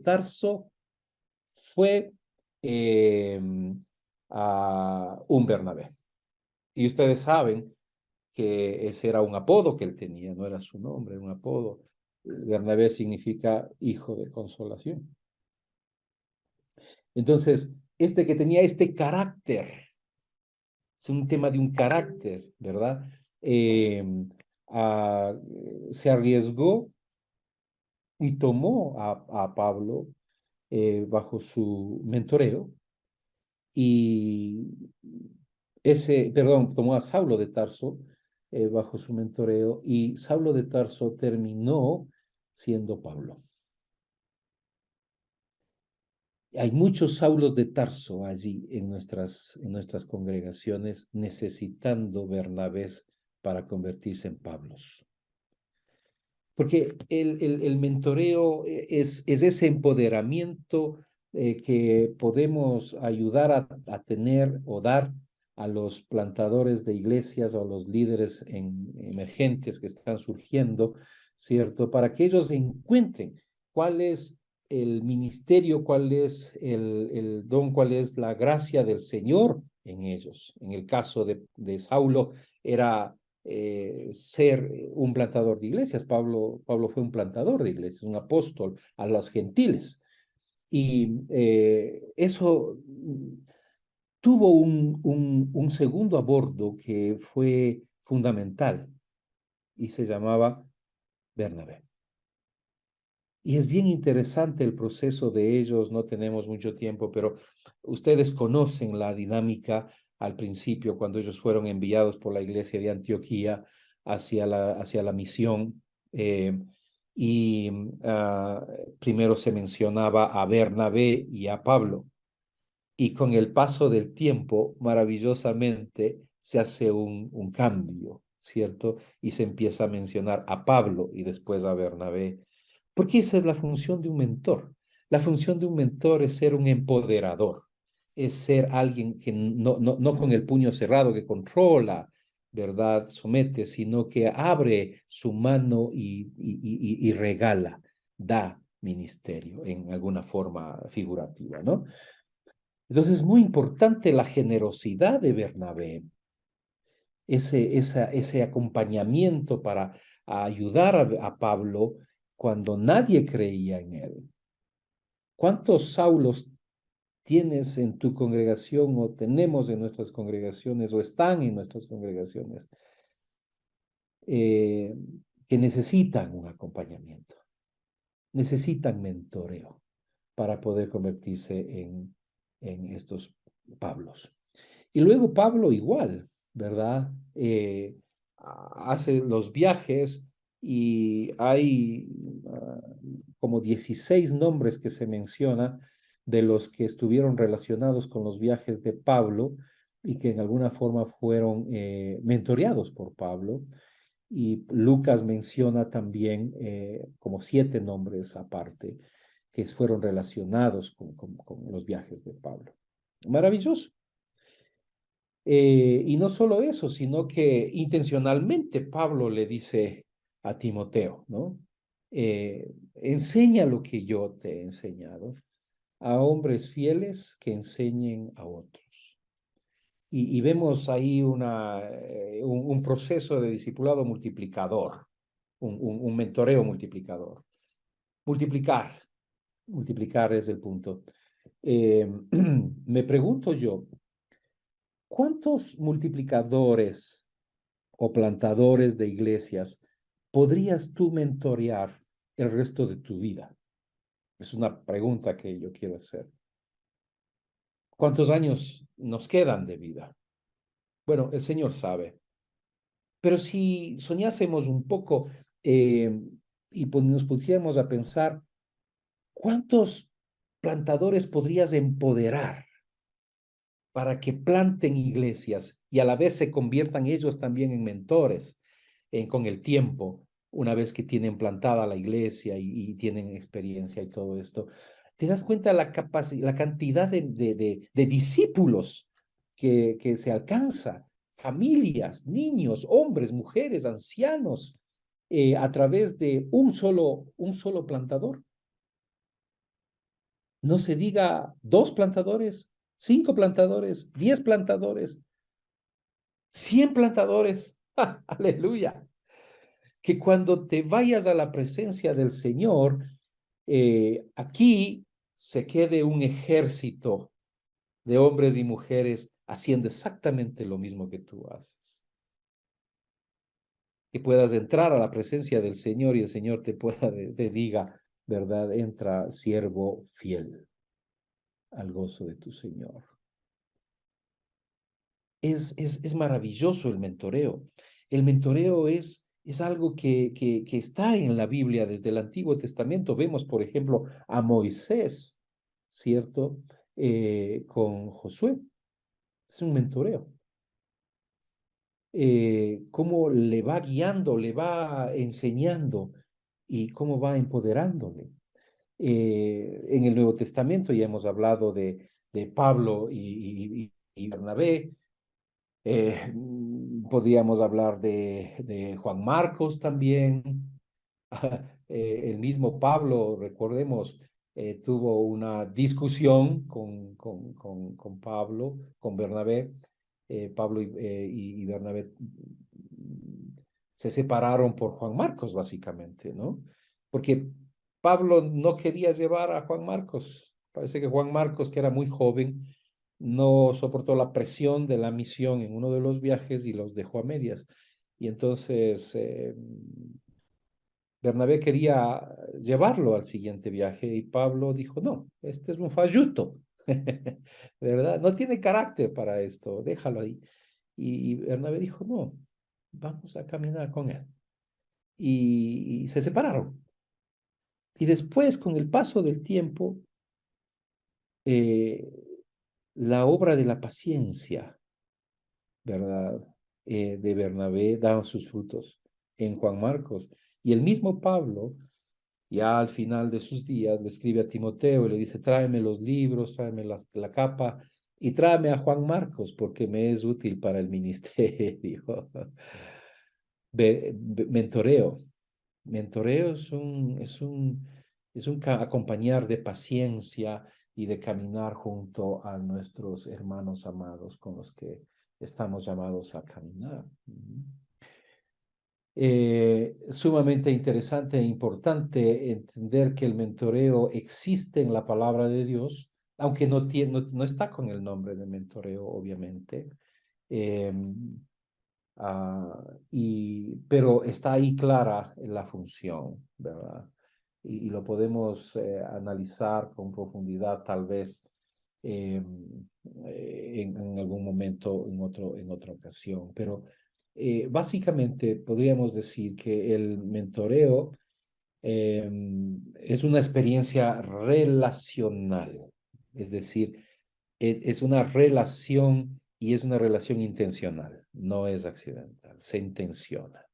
Tarso fue un Bernabé. Y ustedes saben que ese era un apodo que él tenía, no era su nombre, era un apodo. Bernabé significa hijo de consolación. Entonces, este que tenía este carácter, es un tema de un carácter, ¿verdad? Eh, a, Se arriesgó y tomó a Pablo bajo su mentoreo y tomó a Saulo de Tarso bajo su mentoreo y Saulo de Tarso terminó siendo Pablo. Hay muchos Saulos de Tarso allí en nuestras congregaciones necesitando Bernabés para convertirse en Pablos. Porque el mentoreo es ese empoderamiento que podemos ayudar a tener o dar a los plantadores de iglesias o a los líderes emergentes que están surgiendo, ¿cierto? Para que ellos encuentren cuál es el ministerio, cuál es el don, cuál es la gracia del Señor en ellos. En el caso de Saulo era ser un plantador de iglesias. Pablo fue un plantador de iglesias, un apóstol a los gentiles. Y eso tuvo un segundo abordo que fue fundamental y se llamaba Bernabé. Y es bien interesante el proceso de ellos, no tenemos mucho tiempo, pero ustedes conocen la dinámica al principio cuando ellos fueron enviados por la iglesia de Antioquía hacia la misión. Y primero se mencionaba a Bernabé y a Pablo. Y con el paso del tiempo, maravillosamente, se hace un cambio, ¿cierto? Y se empieza a mencionar a Pablo y después a Bernabé. Porque esa es la función de un mentor. La función de un mentor es ser un empoderador, es ser alguien que no con el puño cerrado, que controla, ¿verdad? Somete, sino que abre su mano y regala, da ministerio en alguna forma figurativa, ¿no? Entonces es muy importante la generosidad de Bernabé, ese acompañamiento para ayudar a Pablo cuando nadie creía en él. ¿Cuántos Saulos tienes en tu congregación o tenemos en nuestras congregaciones o están en nuestras congregaciones eh, que necesitan un acompañamiento, necesitan mentoreo para poder convertirse en estos Pablos? Y luego Pablo igual, ¿verdad? Hace los viajes y hay como 16 nombres que se menciona de los que estuvieron relacionados con los viajes de Pablo y que en alguna forma fueron mentoreados por Pablo. Y Lucas menciona también como 7 nombres aparte que fueron relacionados con los viajes de Pablo. Maravilloso. Y no solo eso, sino que intencionalmente Pablo le dice a Timoteo, ¿no? Enseña lo que yo te he enseñado a hombres fieles que enseñen a otros. Y vemos ahí un proceso de discipulado multiplicador, un mentoreo multiplicador. Multiplicar, multiplicar es el punto. Me pregunto yo, ¿cuántos multiplicadores o plantadores de iglesias podrías tú mentorear el resto de tu vida? Es una pregunta que yo quiero hacer. ¿Cuántos años nos quedan de vida? Bueno, el Señor sabe. Pero si soñásemos un poco y nos pusiéramos a pensar, ¿cuántos plantadores podrías empoderar para que planten iglesias y a la vez se conviertan ellos también en mentores con el tiempo, una vez que tienen plantada la iglesia y tienen experiencia y todo esto? ¿Te das cuenta la cantidad de discípulos que se alcanza? Familias, niños, hombres, mujeres, ancianos, a través de un solo plantador. No se diga 2 plantadores, 5 plantadores, 10 plantadores, 100 plantadores. ¡Ja! Aleluya. Que cuando te vayas a la presencia del Señor, aquí se quede un ejército de hombres y mujeres haciendo exactamente lo mismo que tú haces. Que puedas entrar a la presencia del Señor y el Señor te diga, ¿verdad? Entra, siervo fiel, al gozo de tu Señor. Es maravilloso el mentoreo. El mentoreo es algo que está en la Biblia desde el Antiguo Testamento. Vemos, por ejemplo, a Moisés, ¿cierto? Con Josué. Es un mentoreo. Cómo le va guiando, le va enseñando y cómo va empoderándole. En el Nuevo Testamento ya hemos hablado de Pablo y Bernabé. Podríamos hablar de Juan Marcos también. El mismo Pablo, recordemos, tuvo una discusión con Pablo, con Bernabé. Pablo y Bernabé se separaron por Juan Marcos, básicamente, ¿no? Porque Pablo no quería llevar a Juan Marcos. Parece que Juan Marcos, que era muy joven, no soportó la presión de la misión en uno de los viajes y los dejó a medias. Y entonces Bernabé quería llevarlo al siguiente viaje y Pablo dijo, no, este es un falluto, ¿verdad? No tiene carácter para esto, déjalo ahí. Y Bernabé dijo, no, vamos a caminar con él. Y se separaron. Y después, con el paso del tiempo, eh, la obra de la paciencia, ¿verdad? De Bernabé da sus frutos en Juan Marcos. Y el mismo Pablo, ya al final de sus días, le escribe a Timoteo y le dice, tráeme los libros, tráeme la capa y tráeme a Juan Marcos porque me es útil para el ministerio. Mentoreo. Mentoreo es un acompañar de paciencia y de caminar junto a nuestros hermanos amados con los que estamos llamados a caminar. Sumamente interesante e importante entender que el mentoreo existe en la palabra de Dios, aunque no está con el nombre de mentoreo, obviamente. Eh, pero está ahí clara la función, ¿verdad? Y lo podemos analizar con profundidad tal vez eh, en algún momento, en otra ocasión. Pero básicamente podríamos decir que el mentoreo eh, es una experiencia relacional, es decir, es una relación y es una relación intencional, no es accidental, se intenciona.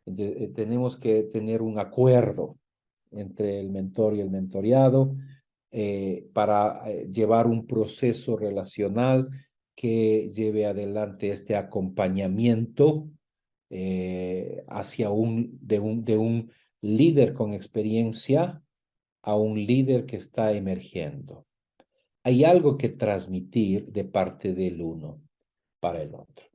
Tenemos que tener un acuerdo entre el mentor y el mentoreado para llevar un proceso relacional que lleve adelante este acompañamiento hacia de un líder con experiencia a un líder que está emergiendo. Hay algo que transmitir de parte del uno para el otro.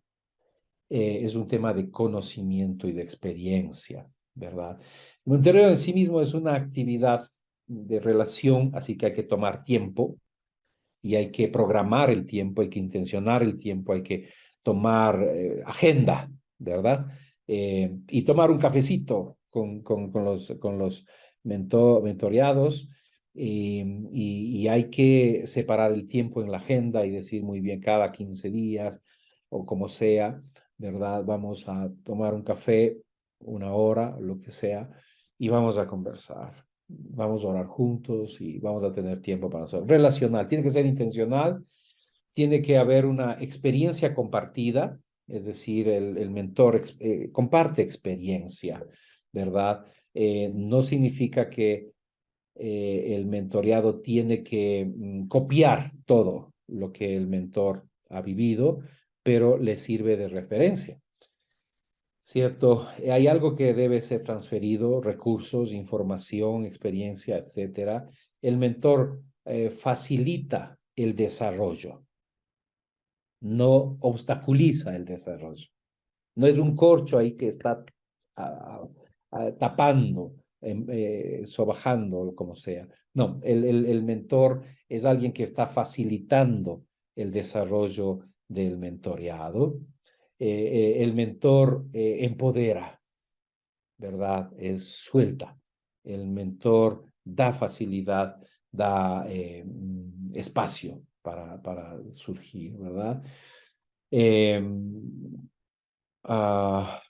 Es un tema de conocimiento y de experiencia, ¿verdad? El monitoreo en sí mismo es una actividad de relación, así que hay que tomar tiempo y hay que programar el tiempo, hay que intencionar el tiempo, hay que tomar agenda, ¿verdad? Y tomar un cafecito con los mentoreados y hay que separar el tiempo en la agenda y decir muy bien cada 15 días o como sea, ¿verdad? Vamos a tomar un café, una hora, lo que sea, y vamos a conversar. Vamos a orar juntos y vamos a tener tiempo para hacerlo. Relacional, tiene que ser intencional, tiene que haber una experiencia compartida, es decir, el mentor comparte experiencia, ¿verdad? No significa que el mentoreado tiene que copiar todo lo que el mentor ha vivido, pero le sirve de referencia. ¿Cierto? Hay algo que debe ser transferido, recursos, información, experiencia, etcétera. El mentor facilita el desarrollo, no obstaculiza el desarrollo. No es un corcho ahí que está tapando, sobajando, como sea. No, el mentor es alguien que está facilitando el desarrollo del mentoreado. El mentor empodera, ¿verdad? Es suelta. El mentor da facilidad, da espacio para surgir, ¿verdad? Eh, ah,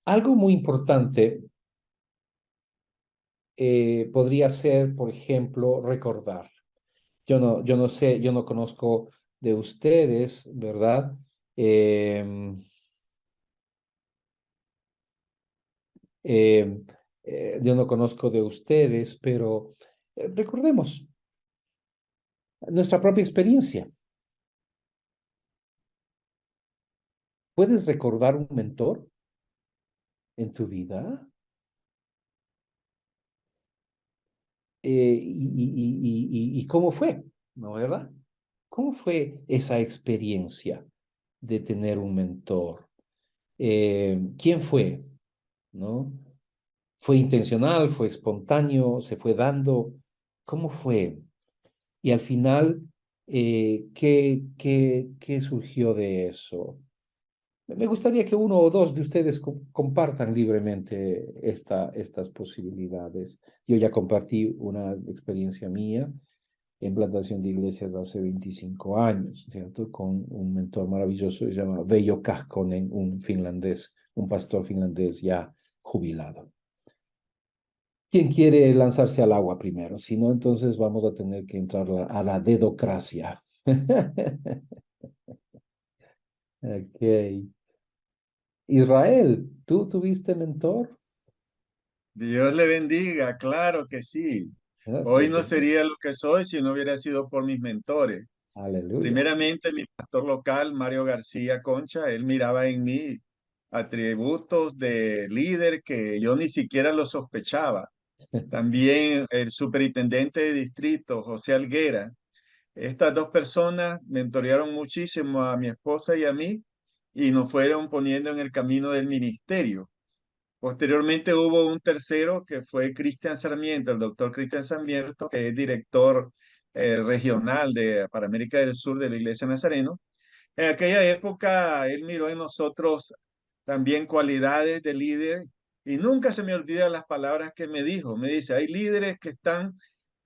Algo muy importante podría ser, por ejemplo, recordar. Yo no sé, yo no conozco de ustedes, ¿verdad? Eh, eh, yo no conozco de ustedes, pero recordemos nuestra propia experiencia. ¿Puedes recordar un mentor en tu vida? ¿Y cómo fue? ¿No, verdad? ¿Cómo fue esa experiencia de tener un mentor? ¿Quién fue? ¿No? ¿Fue intencional? ¿Fue espontáneo? ¿Se fue dando? ¿Cómo fue? Y al final, ¿qué surgió de eso? Me gustaría que uno o dos de ustedes compartan libremente estas posibilidades. Yo ya compartí una experiencia mía en plantación de iglesias hace 25 años, ¿cierto? Con un mentor maravilloso, se llama Veijo Kähkönen, un finlandés, un pastor finlandés ya jubilado. ¿Quién quiere lanzarse al agua primero? Si no, entonces vamos a tener que entrar a la dedocracia. Ok. Israel, ¿tú tuviste mentor? Dios le bendiga, claro que sí. Ah, Hoy no bienvenido. sería lo que soy si no hubiera sido por mis mentores. Aleluya. Primeramente, mi pastor local, Mario García Concha, él miraba en mí atributos de líder que yo ni siquiera lo sospechaba. También el superintendente de distrito, José Alguera. Estas dos personas mentorearon muchísimo a mi esposa y a mí y nos fueron poniendo en el camino del ministerio. Posteriormente hubo un tercero que fue Cristian Sarmiento, el doctor Cristian Sarmiento, que es director regional para América del Sur de la Iglesia Nazareno. En aquella época él miró en nosotros también cualidades de líder y nunca se me olvidan las palabras que me dijo. Me dice, hay líderes que están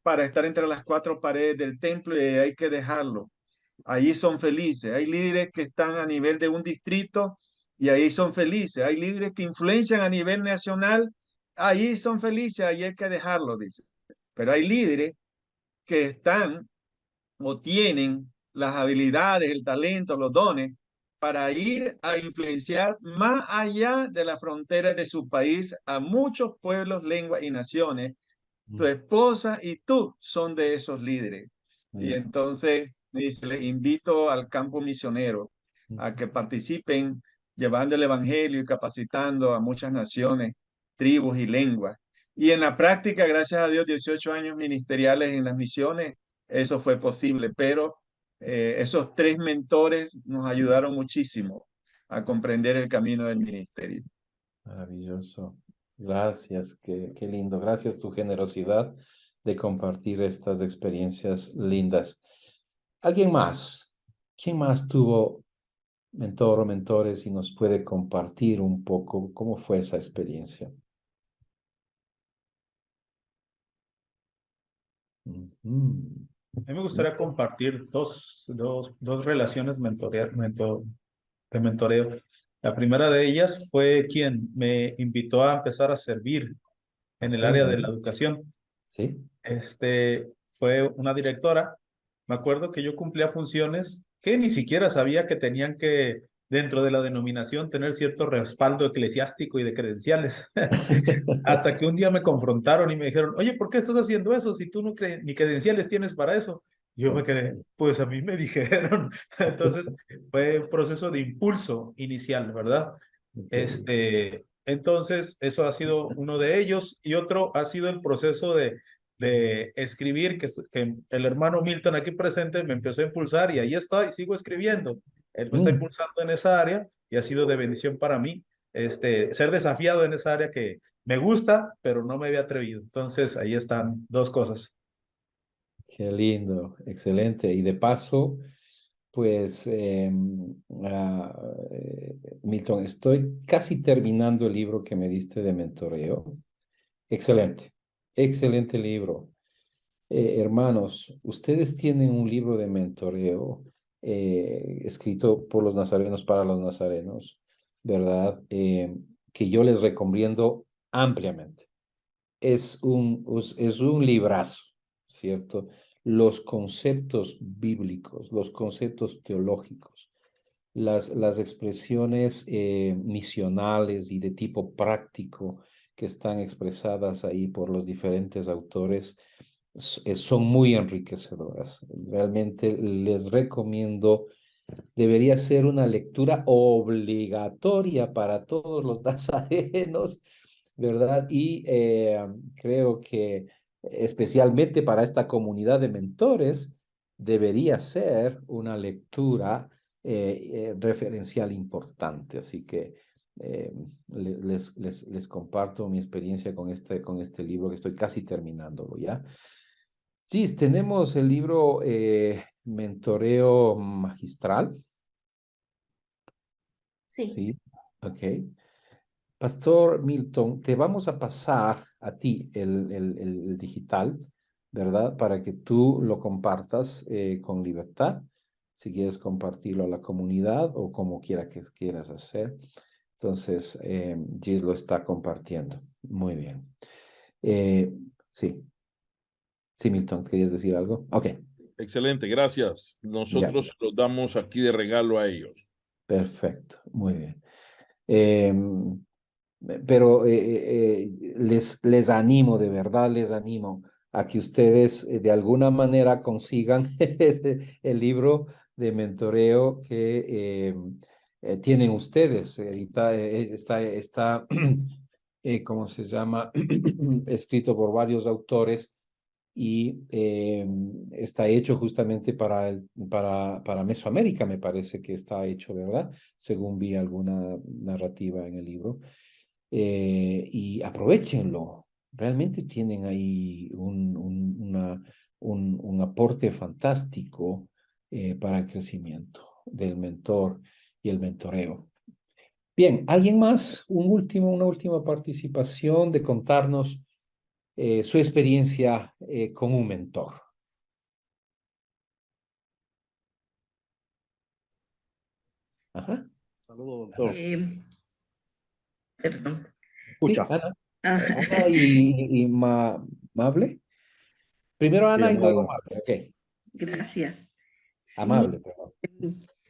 para estar entre las cuatro paredes del templo y hay que dejarlo. Allí son felices. Hay líderes que están a nivel de un distrito y ahí son felices. Hay líderes que influencian a nivel nacional, ahí son felices, ahí hay que dejarlo, dice. Pero hay líderes que están o tienen las habilidades, el talento, los dones para ir a influenciar más allá de las fronteras de su país a muchos pueblos, lenguas y naciones. Tu Mm, esposa y tú son de esos líderes. Y mm, entonces me dice, les invito al campo misionero a mm. que participen llevando el evangelio y capacitando a muchas naciones, tribus y lenguas. Y en la práctica, gracias a Dios, 18 años ministeriales en las misiones, eso fue posible. Pero esos tres mentores nos ayudaron muchísimo a comprender el camino del ministerio. Maravilloso. Gracias, qué lindo. Gracias tu generosidad de compartir estas experiencias lindas. ¿Alguien más? ¿Quién más tuvo mentor o mentores y nos puede compartir un poco cómo fue esa experiencia? Ujú. A mí me gustaría compartir dos relaciones de mentoreo. La primera de ellas fue quien me invitó a empezar a servir en Ok, el área de la bueno, educación. sí. Fue una directora. Me acuerdo que yo cumplía funciones que ni siquiera sabía que tenían que, dentro de la denominación, tener cierto respaldo eclesiástico y de credenciales. Hasta que un día me confrontaron y me dijeron, oye, ¿por qué estás haciendo eso si tú no ni credenciales tienes para eso? Y yo me Ok, quedé, pues a mí me dijeron. Entonces fue un proceso de impulso inicial, ¿verdad? ok. Este, Entonces, eso ha sido uno de ellos. Y otro ha sido el proceso de escribir, que el hermano Milton aquí presente me empezó a impulsar y ahí está, y sigo escribiendo. Él me está impulsando en esa área y ha sido de bendición para mí ser desafiado en esa área que me gusta, pero no me había atrevido. Entonces, ahí están dos cosas. Qué lindo, excelente. Y de paso, pues, Milton, estoy casi terminando el libro que me diste de mentoreo. Excelente, excelente libro. Hermanos, ustedes tienen un libro de mentoreo escrito por los nazarenos para los nazarenos, ¿verdad? Que yo les recomiendo ampliamente. Es un librazo, ¿cierto? Los conceptos bíblicos, los conceptos teológicos, las expresiones misionales y de tipo práctico que están expresadas ahí por los diferentes autores son muy enriquecedoras. Realmente les recomiendo, debería ser una lectura obligatoria para todos los nazarenos, ¿verdad? Y creo que especialmente para esta comunidad de mentores, debería ser una lectura referencial importante. Así que les comparto mi experiencia con este libro que estoy casi terminándolo ya. Sí, tenemos el libro Mentoreo Magistral. Sí. Sí, ok. Pastor Milton, te vamos a pasar a ti el digital, ¿verdad? Para que tú lo compartas con libertad, si quieres compartirlo a la comunidad o como quiera que quieras hacer. Entonces, Gis lo está compartiendo. Muy bien. Sí. Sí, Milton, ¿querías decir algo? Ok, Excelente, gracias. ya, Nosotros los damos aquí de regalo a ellos. perfecto, muy bien. Pero les animo, de verdad les animo a que ustedes de alguna manera consigan el libro de mentoreo que tienen ustedes. Ahorita está ¿cómo se llama? Escrito por varios autores y está hecho justamente para Mesoamérica, me parece que está hecho, ¿verdad? Según vi alguna narrativa en el libro. Y aprovechenlo. Realmente tienen ahí un aporte fantástico para el crecimiento del mentor y el mentoreo. Bien, ¿alguien más? Una última participación de contarnos su experiencia con un mentor. Ajá. Saludos, doctor. Perdón. Sí, Escucha. Ana. Ajá. Ana y Mable. Primero Sí, Ana y luego amable. Mable. Ok. Gracias. Sí, Amable, perdón.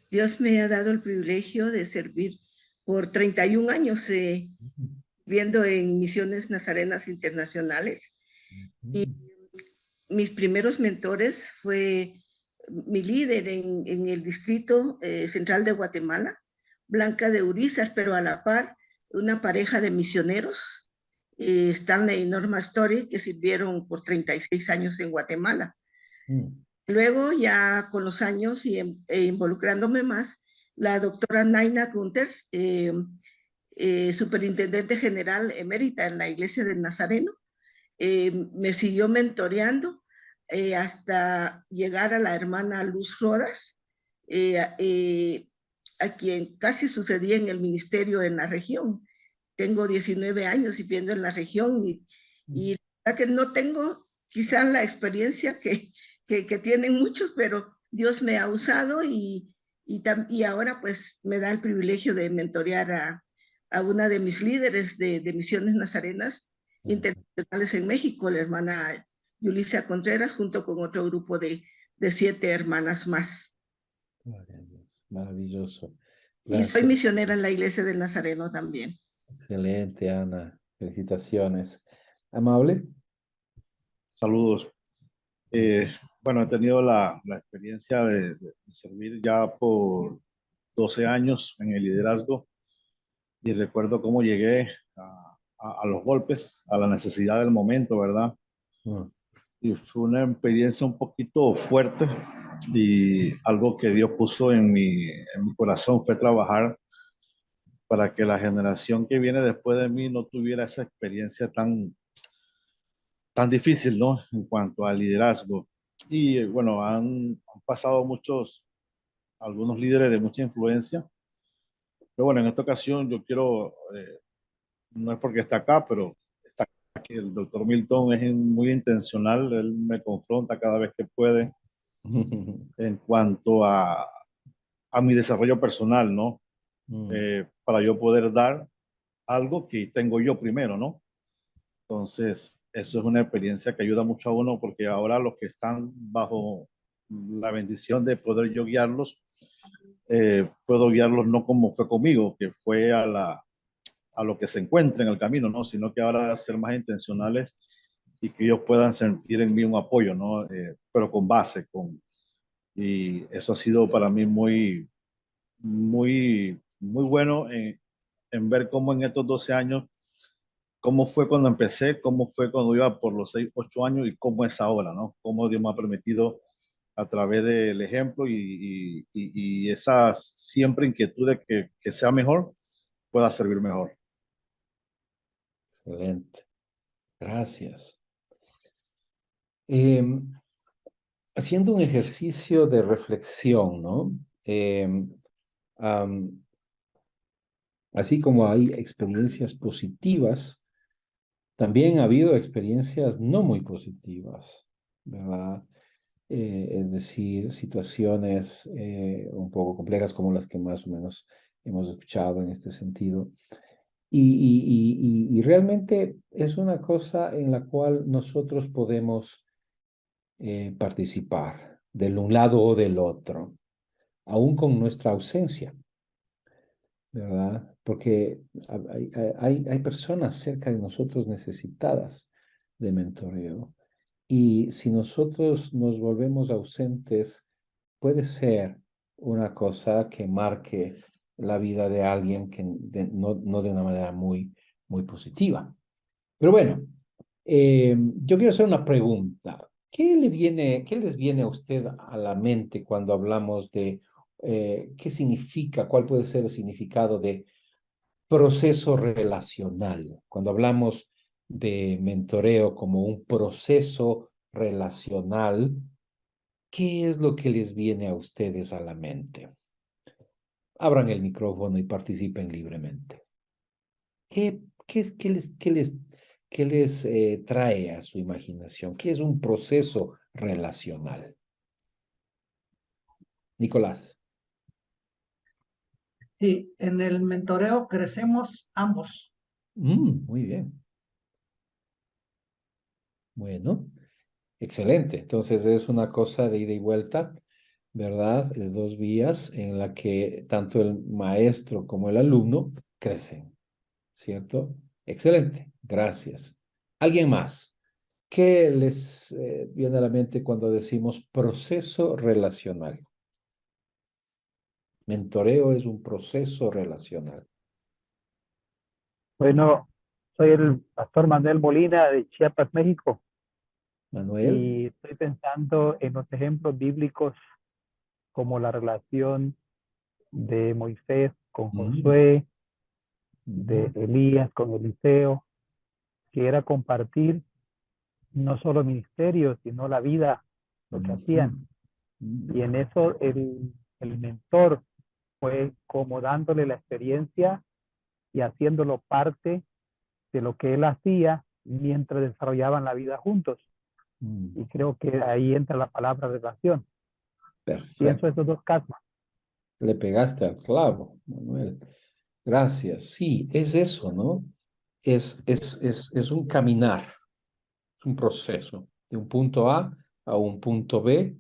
Dios me ha dado el privilegio de servir por 31 años viendo en misiones nazarenas internacionales. Y mis primeros mentores fue mi líder en el distrito central de Guatemala, Blanca de Urizar, pero a la par una pareja de misioneros, Stanley y Norma Story, que sirvieron por 36 años en Guatemala. Luego, ya con los años y involucrándome más, la doctora Naina Gunther, superintendente general emérita en la Iglesia del Nazareno, me siguió mentoreando hasta llegar a la hermana Luz Rodas, a quien casi sucedía en el ministerio en la región. Tengo 19 años viviendo en la región y la verdad que no tengo quizás la experiencia que tienen muchos, pero Dios me ha usado y ahora pues me da el privilegio de mentorear a una de mis líderes de misiones nazarenas internacionales en México, la hermana Yulisa Contreras, junto con otro grupo de 7 hermanas más. Maravilloso. Y soy Gracias. misionera en la Iglesia del Nazareno también. Excelente, Ana. Felicitaciones. Amable. Saludos. Bueno, he tenido la experiencia de servir ya por 12 años en el liderazgo y recuerdo cómo llegué a los golpes, a la necesidad del momento, ¿verdad? Y fue una experiencia un poquito fuerte y algo que Dios puso en mi corazón fue trabajar para que la generación que viene después de mí no tuviera esa experiencia tan difícil, ¿no? En cuanto al liderazgo. Y bueno, han pasado algunos líderes de mucha influencia, pero bueno, en esta ocasión yo quiero, no es porque está acá, pero está aquí. El doctor Milton es muy intencional, él me confronta cada vez que puede en cuanto a mi desarrollo personal, ¿no? Para yo poder dar algo que tengo yo primero, ¿no? Entonces, eso es una experiencia que ayuda mucho a uno porque ahora los que están bajo la bendición de poder yo guiarlos, puedo guiarlos no como fue conmigo, que fue a lo que se encuentra en el camino, ¿no? Sino que ahora ser más intencionales y que ellos puedan sentir en mí un apoyo, ¿no? Pero con base, y eso ha sido para mí muy bueno en ver cómo en estos 12 años, cómo fue cuando empecé, cómo fue cuando iba por los 6, 8 años y cómo es ahora, ¿no? Cómo Dios me ha permitido a través del ejemplo y esa siempre inquietud de que sea mejor, pueda servir mejor. Excelente. Gracias. Haciendo un ejercicio de reflexión, ¿no? Así como hay experiencias positivas, también ha habido experiencias no muy positivas, ¿verdad? Es decir, situaciones un poco complejas como las que más o menos hemos escuchado en este sentido. Y realmente es una cosa en la cual nosotros podemos participar del un lado o del otro, aún con nuestra ausencia, ¿verdad? Porque hay personas cerca de nosotros necesitadas de mentoreo. Y si nosotros nos volvemos ausentes, puede ser una cosa que marque la vida de alguien que no de una manera muy positiva. Pero bueno, yo quiero hacer una pregunta. ¿Qué les viene a usted a la mente cuando hablamos de qué significa, cuál puede ser el significado de proceso relacional? Cuando hablamos de mentoreo como un proceso relacional, ¿qué es lo que les viene a ustedes a la mente? Abran el micrófono y participen libremente. ¿Qué les trae a su imaginación? ¿Qué es un proceso relacional? Nicolás. Sí, en el mentoreo crecemos ambos. Muy bien. Bueno, excelente. Entonces es una cosa de ida y vuelta, ¿verdad? De dos vías en la que tanto el maestro como el alumno crecen, ¿cierto? Excelente. Gracias. ¿Alguien más? ¿Qué les viene a la mente cuando decimos proceso relacional? Mentoreo es un proceso relacional. Bueno, soy el pastor Manuel Molina de Chiapas, México, Manuel. y estoy pensando en los ejemplos bíblicos como la relación de Moisés con Josué, de Elías con Eliseo, que era compartir no solo ministerio, sino la vida, lo que hacían. Y en eso el mentor fue como dándole la experiencia y haciéndolo parte de lo que él hacía mientras desarrollaban la vida juntos. Y creo que ahí entra la palabra relación. Perfecto. Pienso esos dos casos. Le pegaste al clavo, Manuel. Gracias. Sí, es eso, ¿no? Es un caminar, es un proceso de un punto a un punto B,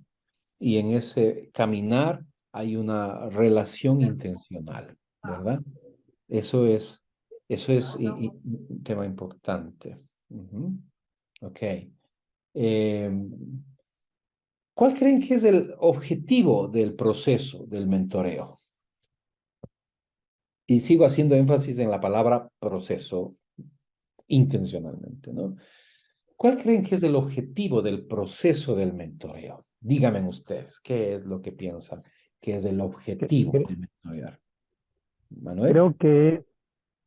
y en ese caminar hay una relación intencional, ¿verdad? Eso es un tema importante. Ok. ¿Cuál creen que es el objetivo del proceso del mentoreo? Y sigo haciendo énfasis en la palabra proceso, intencionalmente, ¿no? ¿Cuál creen que es el objetivo del proceso del mentoreo? Díganme ustedes, ¿qué es lo que piensan que es el objetivo de mentorear? Manuel.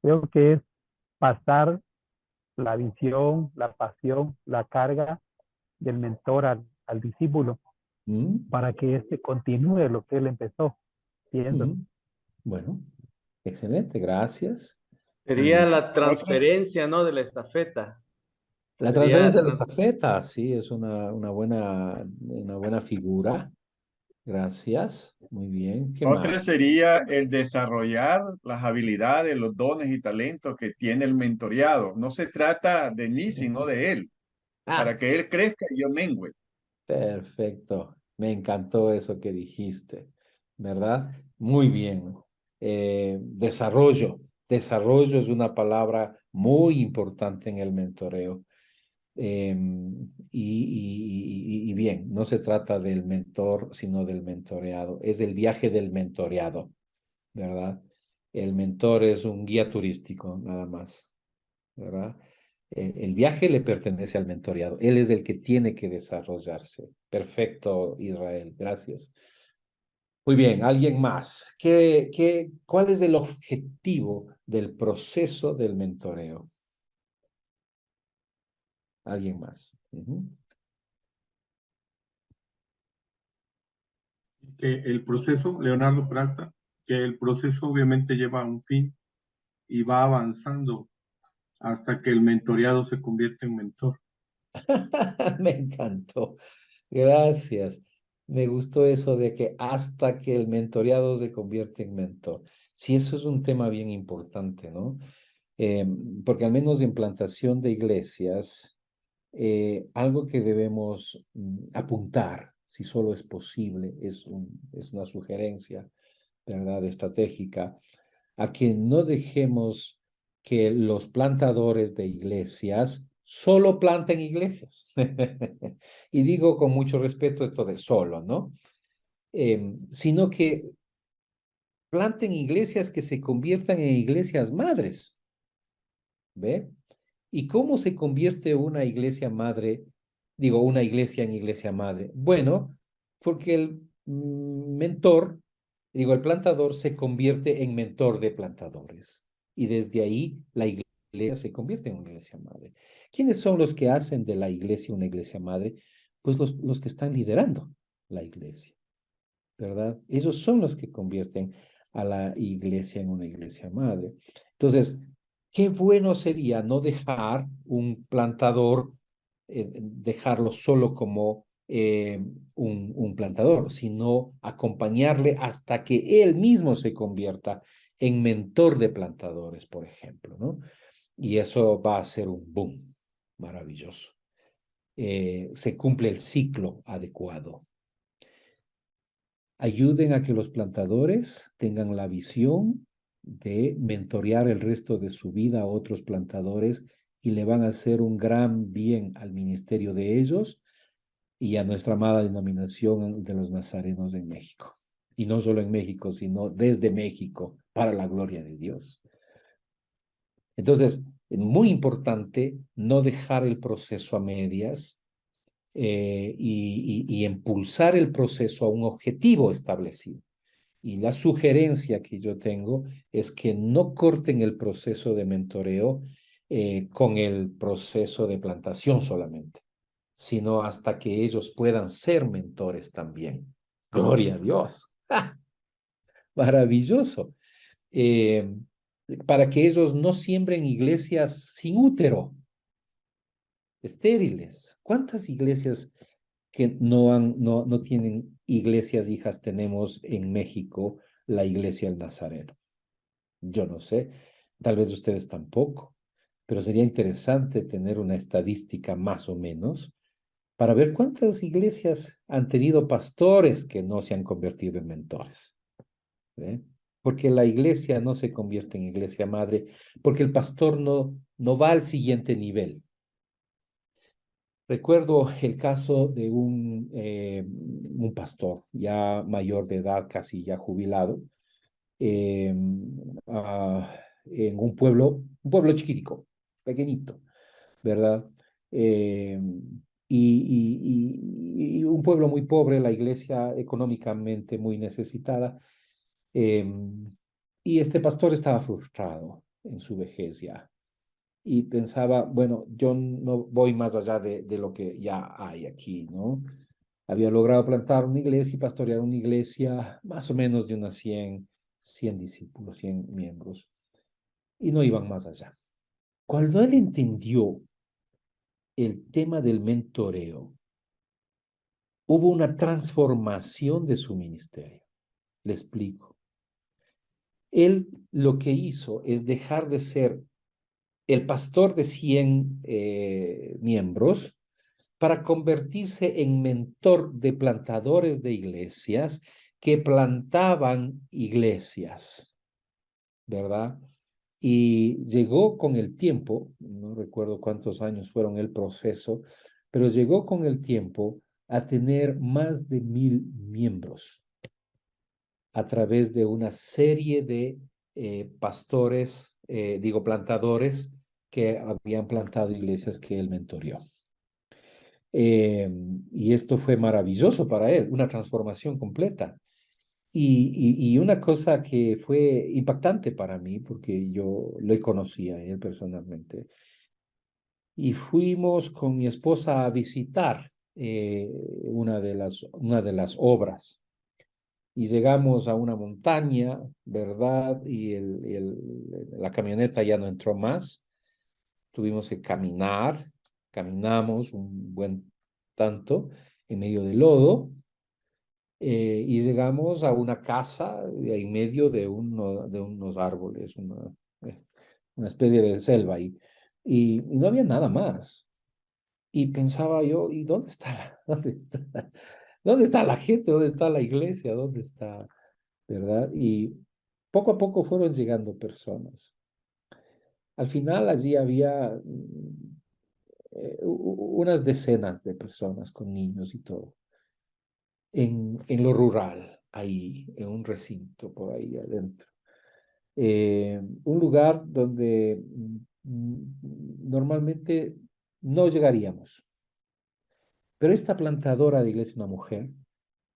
Creo que es pasar la visión, la pasión, la carga del mentor al discípulo para que éste continúe lo que él empezó siendo. Bueno, excelente, gracias. Sería la transferencia, ¿no? De la estafeta. La transferencia de la estafeta, sí, es una buena figura. Gracias, muy bien. ¿Qué Otra más? sería el desarrollar las habilidades, los dones y talentos que tiene el mentoreado. No se trata de mí, sino de él, para que él crezca y yo mengüe. Perfecto, me encantó eso que dijiste, ¿verdad? Muy bien. Desarrollo es una palabra muy importante en el mentoreo. Y bien, no se trata del mentor, sino del mentoreado. Es el viaje del mentoreado, ¿verdad? El mentor es un guía turístico, nada más, ¿verdad? El viaje le pertenece al mentoreado. Él es el que tiene que desarrollarse. Perfecto, Israel. Gracias. Muy bien, ¿alguien más? ¿Cuál es el objetivo del proceso del mentoreo? ¿Alguien más? Que el proceso, Leonardo Peralta, que el proceso obviamente lleva a un fin y va avanzando hasta que el mentoreado se convierte en mentor. Me encantó. Gracias. Me gustó eso de que hasta que el mentoreado se convierte en mentor. Sí, eso es un tema bien importante, ¿no? Porque al menos en plantación de iglesias, algo que debemos apuntar, si solo es posible, es una sugerencia, ¿verdad? Estratégica, a que no dejemos que los plantadores de iglesias solo planten iglesias. Y digo con mucho respeto esto de solo, ¿no? Sino que planten iglesias que se conviertan en iglesias madres. ¿Ve? ¿Y cómo se convierte una iglesia madre, digo, una iglesia en iglesia madre? Bueno, porque el mentor, digo, el plantador se convierte en mentor de plantadores. Y desde ahí la iglesia se convierte en una iglesia madre. ¿Quiénes son los que hacen de la iglesia una iglesia madre? Pues los que están liderando la iglesia, ¿verdad? Ellos son los que convierten a la iglesia en una iglesia madre. Entonces, qué bueno sería no dejar un plantador, dejarlo solo como un plantador, sino acompañarle hasta que él mismo se convierta en mentor de plantadores, por ejemplo, ¿no? Y eso va a ser un boom maravilloso. Se cumple el ciclo adecuado. Ayuden a que los plantadores tengan la visión de mentorear el resto de su vida a otros plantadores y le van a hacer un gran bien al ministerio de ellos y a nuestra amada denominación de los nazarenos en México. Y no solo en México, sino desde México, para la gloria de Dios. Entonces, es muy importante no dejar el proceso a medias, y impulsar el proceso a un objetivo establecido. Y la sugerencia que yo tengo es que no corten el proceso de mentoreo con el proceso de plantación solamente, sino hasta que ellos puedan ser mentores también. Gloria a Dios. ¡Ja! Maravilloso. Para que ellos no siembren iglesias sin útero, estériles. ¿Cuántas iglesias que no tienen iglesias hijas tenemos en México? La iglesia del Nazareno. Yo no sé, tal vez ustedes tampoco, pero sería interesante tener una estadística más o menos para ver cuántas iglesias han tenido pastores que no se han convertido en mentores. ¿Ve? Porque la iglesia no se convierte en iglesia madre, porque el pastor no va al siguiente nivel. Recuerdo el caso de un pastor ya mayor de edad, casi ya jubilado, en un pueblo chiquitico, pequeñito, ¿verdad? Y un pueblo muy pobre, la iglesia económicamente muy necesitada. Y este pastor estaba frustrado en su vejez ya. Y pensaba, bueno, yo no voy más allá de lo que ya hay aquí, ¿no? Había logrado plantar una iglesia y pastorear una iglesia más o menos de unas 100 discípulos, 100 miembros, y no iban más allá. Cuando él entendió el tema del mentoreo, hubo una transformación de su ministerio. Le explico. Él lo que hizo es dejar de ser el pastor de 100 miembros para convertirse en mentor de plantadores de iglesias que plantaban iglesias, ¿verdad? Y llegó con el tiempo, no recuerdo cuántos años fueron el proceso, pero llegó con el tiempo a tener más de 1000 miembros a través de una serie de pastores, plantadores que habían plantado iglesias que él mentoreó. Y esto fue maravilloso para él, una transformación completa. Y una cosa que fue impactante para mí, porque yo lo conocía a él personalmente, y fuimos con mi esposa a visitar una de las obras. Y llegamos a una montaña, ¿verdad? Y la camioneta ya no entró más. Tuvimos que caminamos un buen tanto en medio del lodo. Y llegamos a una casa en medio de unos árboles, una especie de selva, y no había nada más. Y pensaba yo, ¿y dónde está la gente? ¿Dónde está la iglesia? ¿Dónde está, verdad? Y poco a poco fueron llegando personas. Al final allí había unas decenas de personas con niños y todo. En lo rural, ahí, en un recinto por ahí adentro. Un lugar donde normalmente no llegaríamos. Pero esta plantadora de iglesia, una mujer,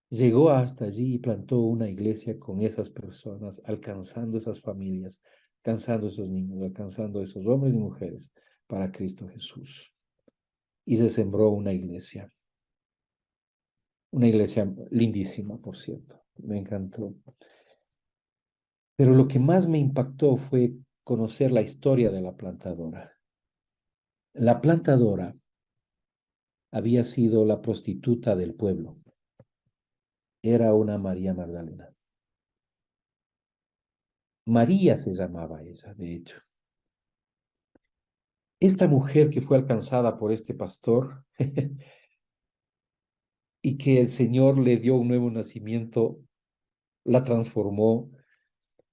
llegó hasta allí y plantó una iglesia con esas personas, alcanzando esas familias, alcanzando esos niños, alcanzando esos hombres y mujeres para Cristo Jesús. Y se sembró una iglesia lindísima, por cierto, me encantó. Pero lo que más me impactó fue conocer la historia de la plantadora. La plantadora había sido la prostituta del pueblo. Era una María Magdalena. María se llamaba ella, de hecho. Esta mujer que fue alcanzada por este pastor y que el Señor le dio un nuevo nacimiento, la transformó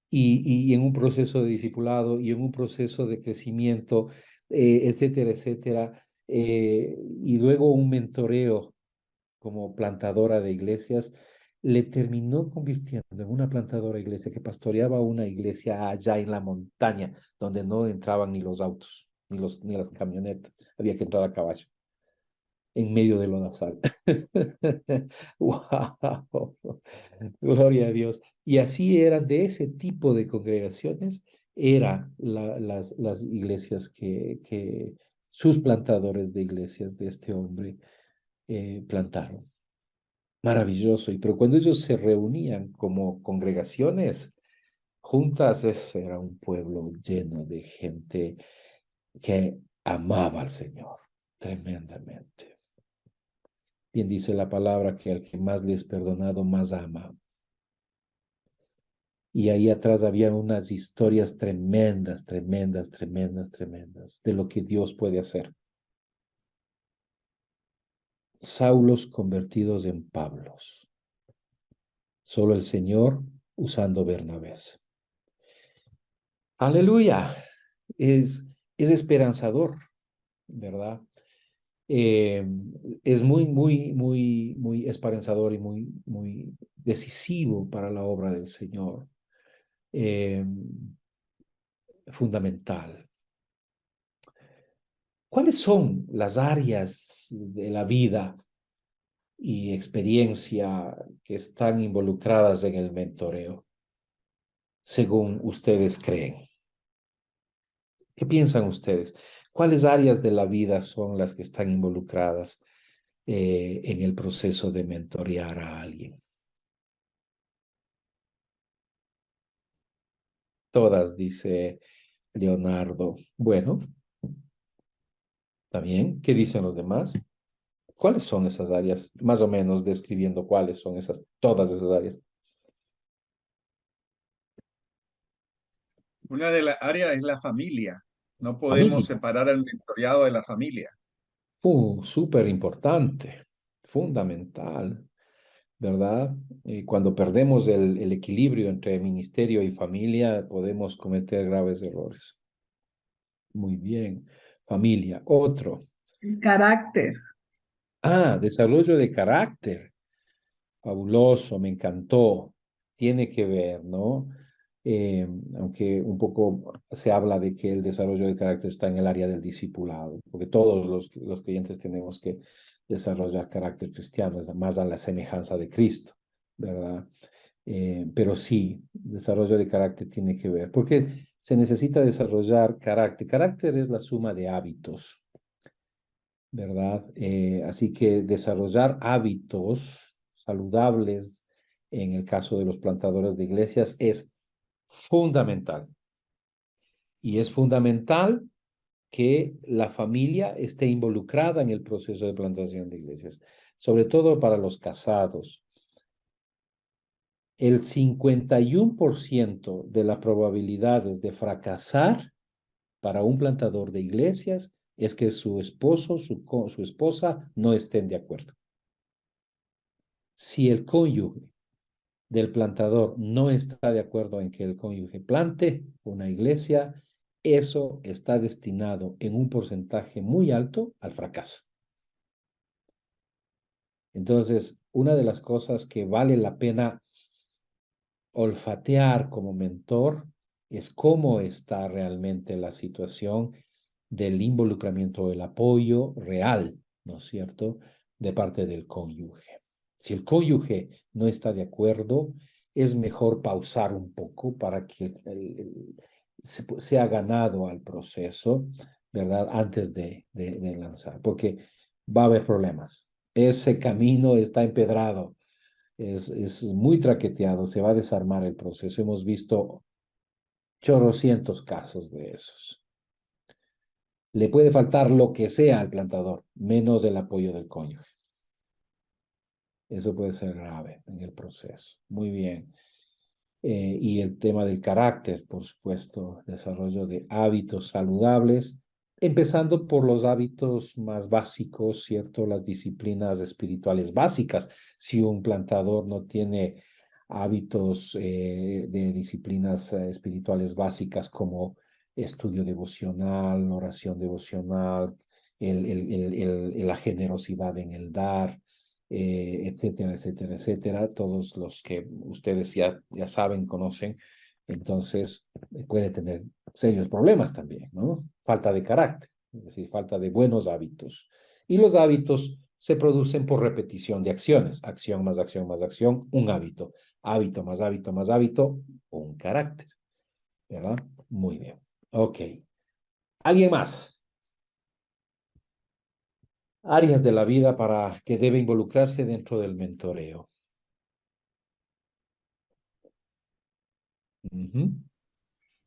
y en un proceso de discipulado y en un proceso de crecimiento, etcétera, etcétera, y luego un mentoreo como plantadora de iglesias, le terminó convirtiendo en una plantadora de iglesia que pastoreaba una iglesia allá en la montaña, donde no entraban ni los autos, ni las camionetas, había que entrar a caballo, en medio de lodazal. ¡Wow! Gloria a Dios. Y así eran de ese tipo de congregaciones, eran las iglesias que sus plantadores de iglesias de este hombre plantaron. Maravilloso. Pero cuando ellos se reunían como congregaciones juntas, ese era un pueblo lleno de gente que amaba al Señor tremendamente. Bien dice la palabra que al que más le es perdonado, más ama. Y ahí atrás había unas historias tremendas, tremendas, tremendas, tremendas de lo que Dios puede hacer. Saulos convertidos en Pablos. Solo el Señor usando Bernabés. Aleluya. Es esperanzador, ¿verdad? Es muy, muy, muy, muy esperanzador y muy, muy decisivo para la obra del Señor. Fundamental. ¿Cuáles son las áreas de la vida y experiencia que están involucradas en el mentoreo, según ustedes creen? ¿Qué piensan ustedes? ¿Cuáles áreas de la vida son las que están involucradas en el proceso de mentorear a alguien? Todas, dice Leonardo. Bueno, está bien. ¿Qué dicen los demás? ¿Cuáles son esas áreas? Más o menos describiendo cuáles son todas esas áreas. Una de las áreas es la familia. No podemos Familia. separar el mentoreado de la familia. Súper importante, fundamental, ¿verdad? Cuando perdemos el equilibrio entre ministerio y familia, podemos cometer graves errores. Muy bien. Familia. Otro. El carácter. Desarrollo de carácter. Fabuloso, me encantó. Tiene que ver, ¿no? Aunque un poco se habla de que el desarrollo de carácter está en el área del discipulado, porque todos los creyentes tenemos que desarrollar carácter cristiano, es más a la semejanza de Cristo, ¿verdad? Pero sí, desarrollo de carácter tiene que ver, porque se necesita desarrollar carácter. Carácter es la suma de hábitos, ¿verdad? Así que desarrollar hábitos saludables en el caso de los plantadores de iglesias es fundamental. Y es fundamental que la familia esté involucrada en el proceso de plantación de iglesias, sobre todo para los casados. El 51% de las probabilidades de fracasar para un plantador de iglesias es que su esposo, su esposa no estén de acuerdo. Si el cónyuge del plantador no está de acuerdo en que el cónyuge plante una iglesia, eso está destinado en un porcentaje muy alto al fracaso. Entonces, una de las cosas que vale la pena olfatear como mentor es cómo está realmente la situación del involucramiento, el apoyo real, ¿no es cierto?, de parte del cónyuge. Si el cónyuge no está de acuerdo, es mejor pausar un poco para que sea ganado al proceso, ¿verdad?, antes de lanzar, porque va a haber problemas. Ese camino está empedrado, es muy traqueteado, se va a desarmar el proceso. Hemos visto chorrocientos casos de esos. Le puede faltar lo que sea al plantador, menos el apoyo del cónyuge. Eso puede ser grave en el proceso. Muy bien. Y el tema del carácter, por supuesto, desarrollo de hábitos saludables, empezando por los hábitos más básicos, ¿cierto? Las disciplinas espirituales básicas. Si un plantador no tiene hábitos de disciplinas espirituales básicas como estudio devocional, oración devocional, la generosidad en el dar, etcétera, etcétera, etcétera, todos los que ustedes ya saben, conocen, entonces puede tener serios problemas también, ¿no? Falta de carácter, es decir, falta de buenos hábitos. Y los hábitos se producen por repetición de acciones, acción más acción más acción, un hábito, hábito más hábito más hábito, un carácter, ¿verdad? Muy bien, ok. ¿Alguien más? Áreas de la vida para que debe involucrarse dentro del mentoreo.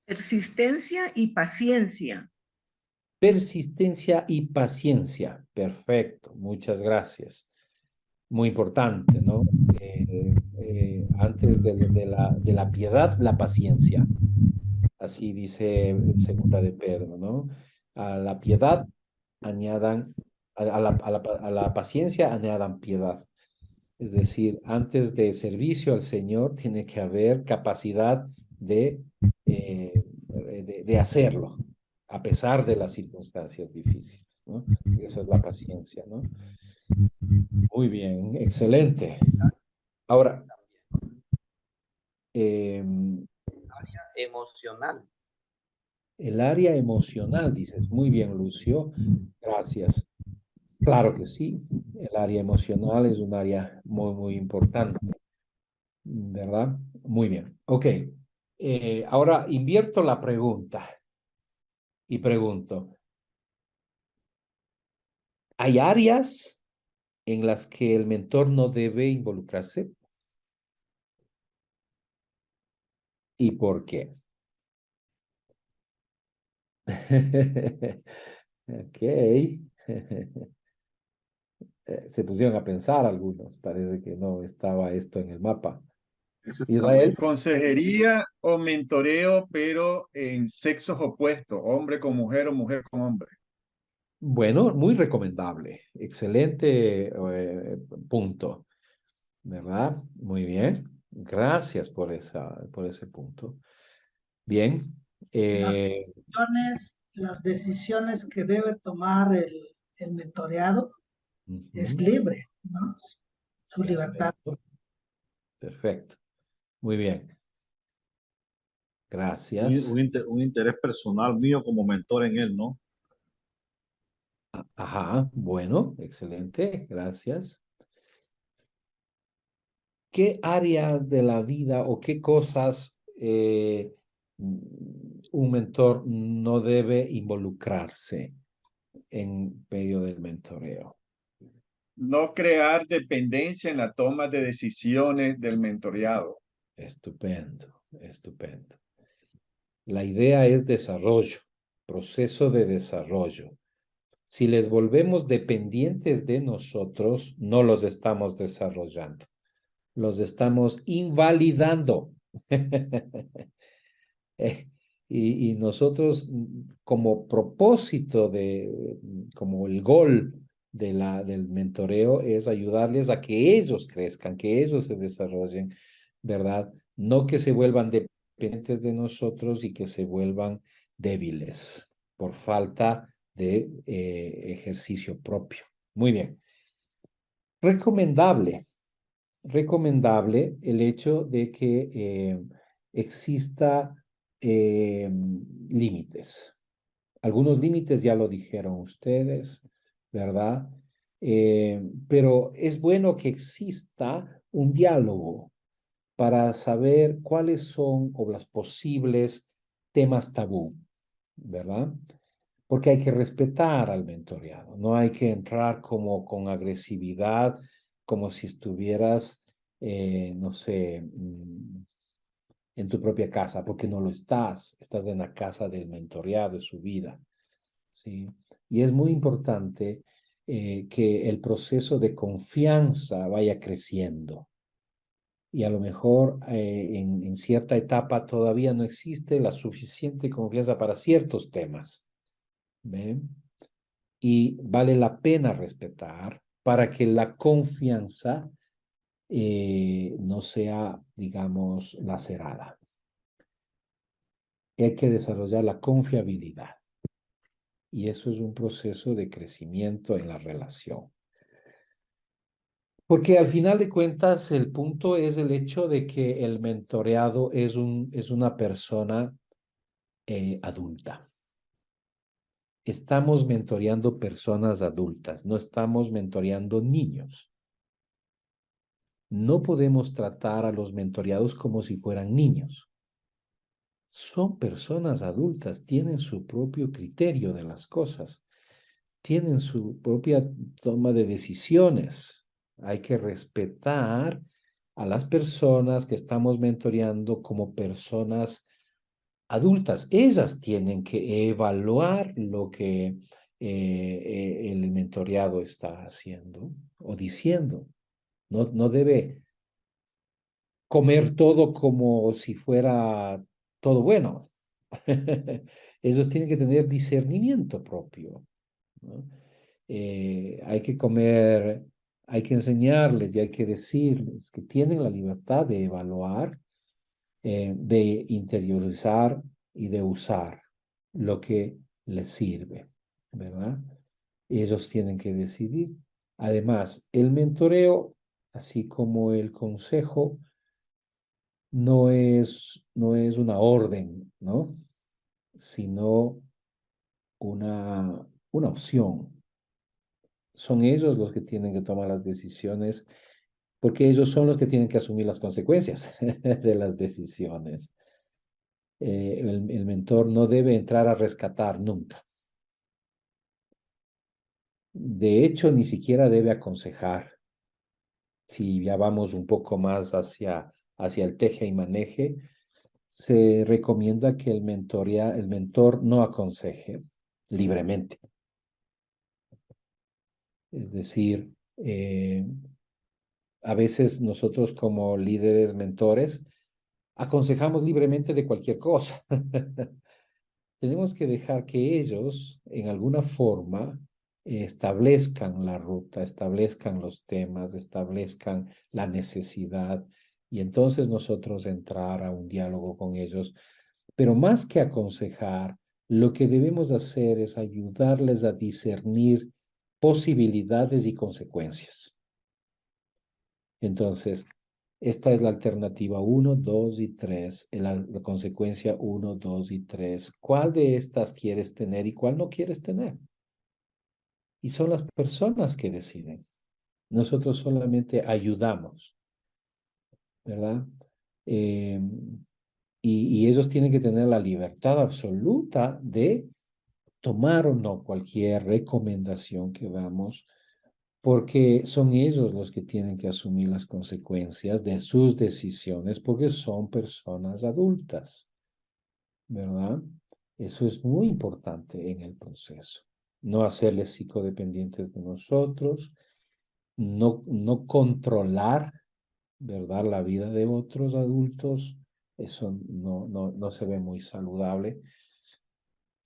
Persistencia y paciencia. Persistencia y paciencia. Perfecto, muchas gracias. Muy importante, ¿no? Antes de la piedad, la paciencia. Así dice segunda de Pedro, ¿no? A la piedad añadan, a la paciencia añadan piedad. Es decir, antes de servicio al Señor tiene que haber capacidad de hacerlo, a pesar de las circunstancias difíciles, ¿no? Esa es la paciencia, ¿no? Muy bien, excelente. Ahora, Emocional. El área emocional, dices. Muy bien, Lucio. Gracias. Claro que sí. El área emocional es un área muy, muy importante, ¿verdad? Muy bien. Ok. Ahora invierto la pregunta y pregunto, ¿hay áreas en las que el mentor no debe involucrarse? ¿Y por qué? Ok. Se pusieron a pensar algunos. Parece que no estaba esto en el mapa. Eso está muy Israel. Consejería o mentoreo, pero en sexos opuestos, hombre con mujer o mujer con hombre. Bueno, muy recomendable. Excelente punto, ¿verdad? Muy bien. Gracias por ese punto. Bien. Las las decisiones que debe tomar el mentoreado es libre, ¿no? Su libertad. Perfecto. Perfecto. Muy bien. Gracias. Un interés personal mío como mentor en él, ¿no? Ajá, bueno, excelente. Gracias. ¿Qué áreas de la vida o qué cosas un mentor no debe involucrarse en medio del mentoreo? No crear dependencia en la toma de decisiones del mentoreado. Estupendo, estupendo. La idea es desarrollo, proceso de desarrollo. Si les volvemos dependientes de nosotros, no los estamos desarrollando, los estamos invalidando. Y nosotros, como propósito como el gol del mentoreo, es ayudarles a que ellos crezcan, que ellos se desarrollen, ¿verdad? No que se vuelvan dependientes de nosotros y que se vuelvan débiles por falta de ejercicio propio. Muy bien. Recomendable el hecho de que exista límites. Algunos límites ya lo dijeron ustedes, ¿verdad? Pero es bueno que exista un diálogo para saber cuáles son o los posibles temas tabú, ¿verdad? Porque hay que respetar al mentoreado, no hay que entrar como con agresividad, como si estuvieras, no sé, en tu propia casa, porque no lo estás en la casa del mentoreado, de su vida, ¿sí? Y es muy importante que el proceso de confianza vaya creciendo. Y a lo mejor en cierta etapa todavía no existe la suficiente confianza para ciertos temas, ¿ven? Y vale la pena respetar para que la confianza no sea, digamos, lacerada. Hay que desarrollar la confiabilidad. Y eso es un proceso de crecimiento en la relación. Porque al final de cuentas, el punto es el hecho de que el mentoreado es una persona adulta. Estamos mentoreando personas adultas, no estamos mentoreando niños. No podemos tratar a los mentoreados como si fueran niños. Son personas adultas, tienen su propio criterio de las cosas, tienen su propia toma de decisiones. Hay que respetar a las personas que estamos mentoreando como personas adultas. Ellas tienen que evaluar lo que el mentoreado está haciendo o diciendo. No debe comer todo como si fuera todo bueno. Ellos tienen que tener discernimiento propio, ¿no? Hay que comer, hay que enseñarles y hay que decirles que tienen la libertad de evaluar, de interiorizar y de usar lo que les sirve, ¿verdad? Ellos tienen que decidir. Además, el mentoreo, así como el consejo, no es una orden, ¿no? sino una opción. Son ellos los que tienen que tomar las decisiones, porque ellos son los que tienen que asumir las consecuencias de las decisiones. El mentor no debe entrar a rescatar nunca. De hecho, ni siquiera debe aconsejar. Si ya vamos un poco más hacia el teje y maneje, se recomienda que el mentor no aconseje libremente. Es decir, a veces nosotros como líderes, mentores, aconsejamos libremente de cualquier cosa. Tenemos que dejar que ellos, en alguna forma, establezcan la ruta, establezcan los temas, establezcan la necesidad, y entonces nosotros entrar a un diálogo con ellos. Pero más que aconsejar, lo que debemos hacer es ayudarles a discernir posibilidades y consecuencias. Entonces, esta es la alternativa 1, 2 y 3, la consecuencia 1, 2 y 3. ¿Cuál de estas quieres tener y cuál no quieres tener? Y son las personas que deciden. Nosotros solamente ayudamos, ¿verdad? Y ellos tienen que tener la libertad absoluta de tomar o no cualquier recomendación que damos, porque son ellos los que tienen que asumir las consecuencias de sus decisiones, porque son personas adultas, ¿verdad? Eso es muy importante en el proceso. No hacerles psicodependientes de nosotros, no controlar, ¿verdad?, la vida de otros adultos. Eso no se ve muy saludable.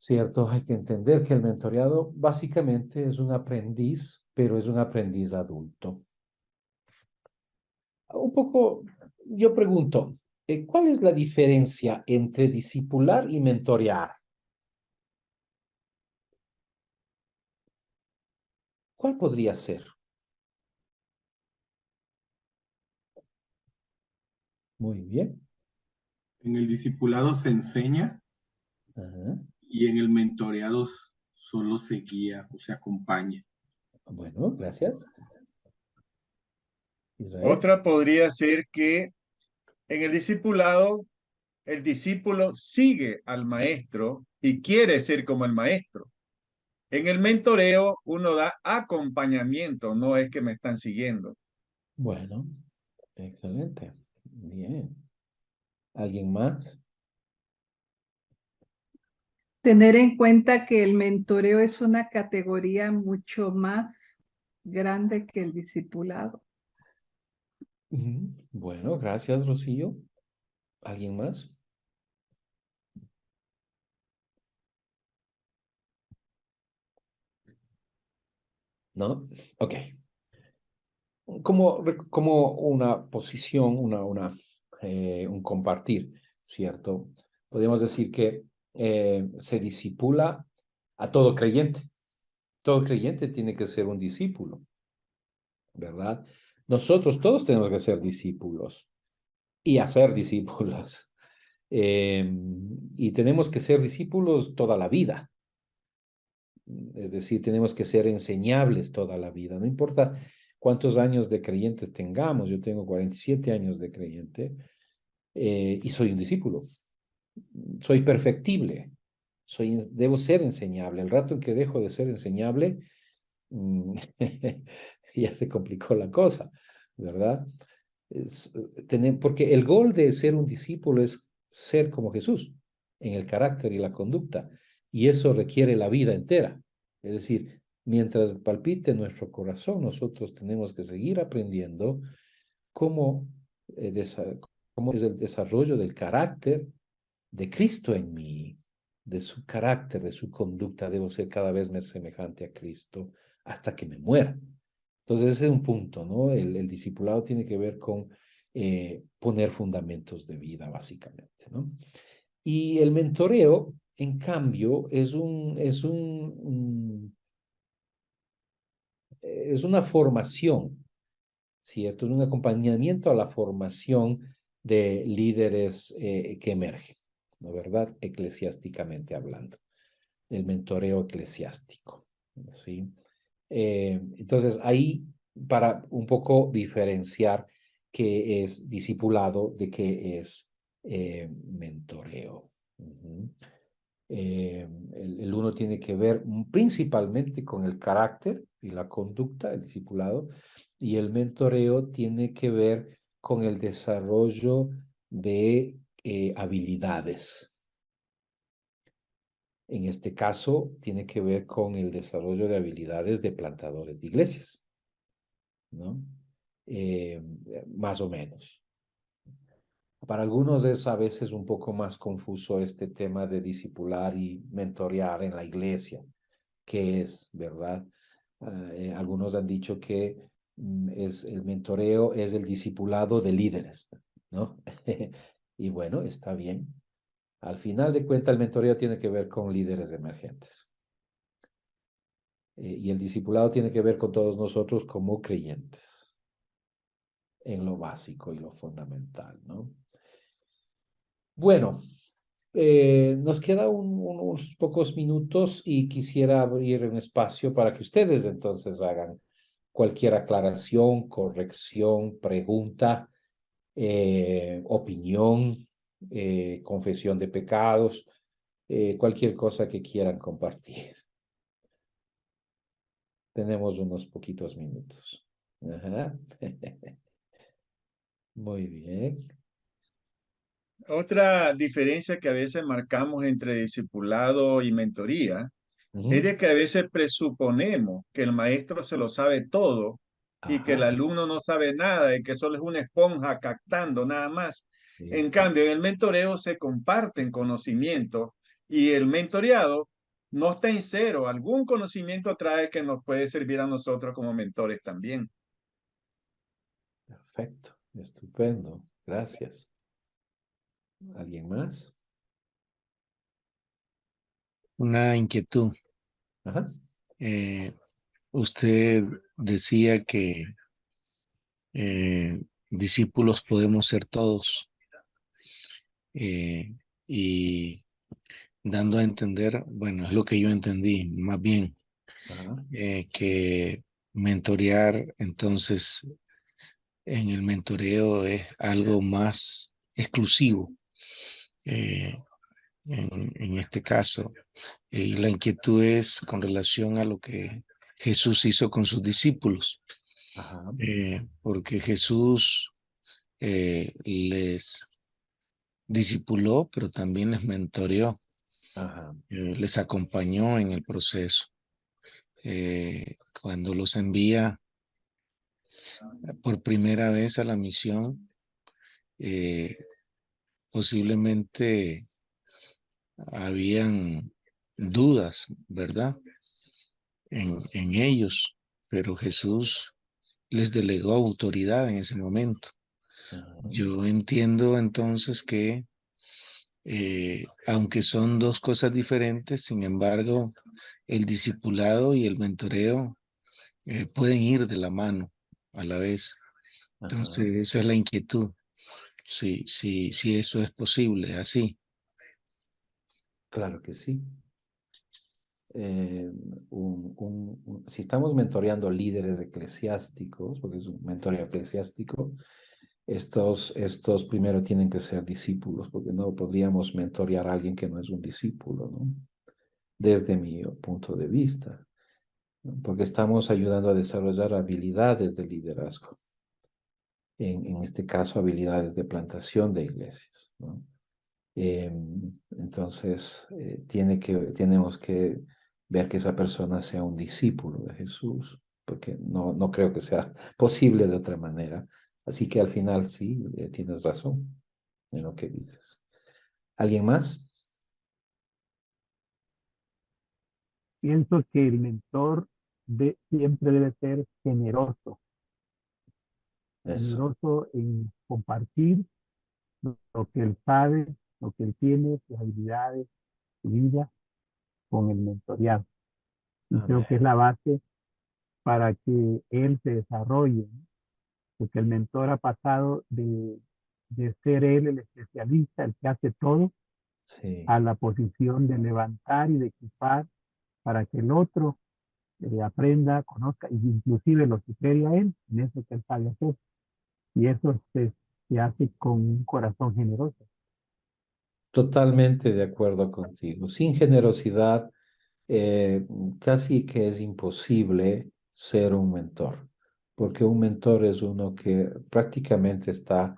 ¿Cierto? Hay que entender que el mentoreado básicamente es un aprendiz, pero es un aprendiz adulto. Un poco, yo pregunto, ¿cuál es la diferencia entre discipular y mentorear? ¿Cuál podría ser? Muy bien. En el discipulado se enseña. Ajá. Y en el mentoreado solo se guía o se acompaña. Bueno, gracias. Israel. Otra podría ser que en el discipulado, el discípulo sigue al maestro y quiere ser como el maestro. En el mentoreo, uno da acompañamiento, no es que me están siguiendo. Bueno, excelente. Bien. ¿Alguien más? Tener en cuenta que el mentoreo es una categoría mucho más grande que el discipulado. Bueno, gracias, Rocío. ¿Alguien más? ¿No? Ok. Como una posición, un compartir, ¿cierto? Podemos decir que se discipula a todo creyente. Todo creyente tiene que ser un discípulo, ¿verdad? Nosotros todos tenemos que ser discípulos y hacer discípulos. Y tenemos que ser discípulos toda la vida. Es decir, tenemos que ser enseñables toda la vida. No importa cuántos años de creyentes tengamos. Yo tengo 47 años de creyente y soy un discípulo. Soy perfectible. Debo ser enseñable. El rato en que dejo de ser enseñable, ya se complicó la cosa, ¿verdad? Porque el gol de ser un discípulo es ser como Jesús en el carácter y la conducta. Y eso requiere la vida entera. Es decir, mientras palpite nuestro corazón, nosotros tenemos que seguir aprendiendo cómo es el desarrollo del carácter de Cristo en mí, de su carácter, de su conducta. Debo ser cada vez más semejante a Cristo hasta que me muera. Entonces, ese es un punto, ¿no? El discipulado tiene que ver con poner fundamentos de vida, básicamente, ¿no? Y el mentoreo, en cambio, es una formación, ¿cierto? Es un acompañamiento a la formación de líderes que emergen. ¿no verdad? Eclesiásticamente hablando, el mentoreo eclesiástico, ¿sí? Entonces, ahí para un poco diferenciar qué es discipulado de qué es mentoreo. El uno tiene que ver principalmente con el carácter y la conducta, el discipulado, y el mentoreo tiene que ver con el desarrollo de habilidades. En este caso, tiene que ver con el desarrollo de habilidades de plantadores de iglesias, ¿no? Más o menos. Para algunos es a veces un poco más confuso este tema de discipular y mentorear en la iglesia, que es, ¿verdad? Algunos han dicho que es el mentoreo es el discipulado de líderes, ¿no? Y bueno, está bien. Al final de cuentas, el mentoreo tiene que ver con líderes emergentes. Y el discipulado tiene que ver con todos nosotros como creyentes, en lo básico y lo fundamental, ¿no? Bueno, nos queda unos pocos minutos y quisiera abrir un espacio para que ustedes entonces hagan cualquier aclaración, corrección, pregunta, opinión, confesión de pecados, cualquier cosa que quieran compartir. Tenemos unos poquitos minutos. Ajá. Muy bien. Otra diferencia que a veces marcamos entre discipulado y mentoría es de que a veces presuponemos que el maestro se lo sabe todo y que el Ajá. alumno no sabe nada y que solo es una esponja captando nada más. Sí, En sí. cambio, en el mentoreo se comparten conocimientos y el mentoreado no está en cero. Algún conocimiento trae que nos puede servir a nosotros como mentores también. Perfecto. Estupendo. Gracias. ¿Alguien más? Una inquietud. Ajá. Usted decía que discípulos podemos ser todos y dando a entender, bueno, es lo que yo entendí, más bien, Ajá. que mentorear, entonces, en el mentoreo es algo más exclusivo. En este caso, y la inquietud es con relación a lo que Jesús hizo con sus discípulos, Ajá. porque Jesús les discipuló, pero también les mentoreó, Ajá. les acompañó en el proceso. Cuando los envía por primera vez a la misión, posiblemente habían dudas, ¿verdad? En ellos, pero Jesús les delegó autoridad en ese momento. Ajá. Yo entiendo entonces que, aunque son dos cosas diferentes, sin embargo, el discipulado y el mentoreo pueden ir de la mano a la vez. Entonces, Ajá. esa es la inquietud. Sí, eso es posible, así. Claro que sí. Si estamos mentoreando líderes eclesiásticos, porque es un mentoreo eclesiástico, estos primero tienen que ser discípulos, porque no podríamos mentorear a alguien que no es un discípulo, ¿no? Desde mi punto de vista, ¿no? Porque estamos ayudando a desarrollar habilidades de liderazgo. En este caso, habilidades de plantación de iglesias, ¿no? Entonces, tenemos que ver que esa persona sea un discípulo de Jesús, porque no creo que sea posible de otra manera. Así que al final sí, tienes razón en lo que dices. ¿Alguien más? Pienso que el mentor siempre debe ser Eso. generoso en compartir lo que él sabe, lo que él tiene, sus habilidades, su vida con el mentoreado. Y creo Amén. que es la base para que él se desarrolle, ¿no? Porque el mentor ha pasado de ser él el especialista, el que hace todo, a la posición de levantar y de equipar para que el otro aprenda, conozca y inclusive lo supere a él en eso que él sabe hacer. Y eso se hace con un corazón generoso. Totalmente de acuerdo contigo. Sin generosidad, casi que es imposible ser un mentor, porque un mentor es uno que prácticamente está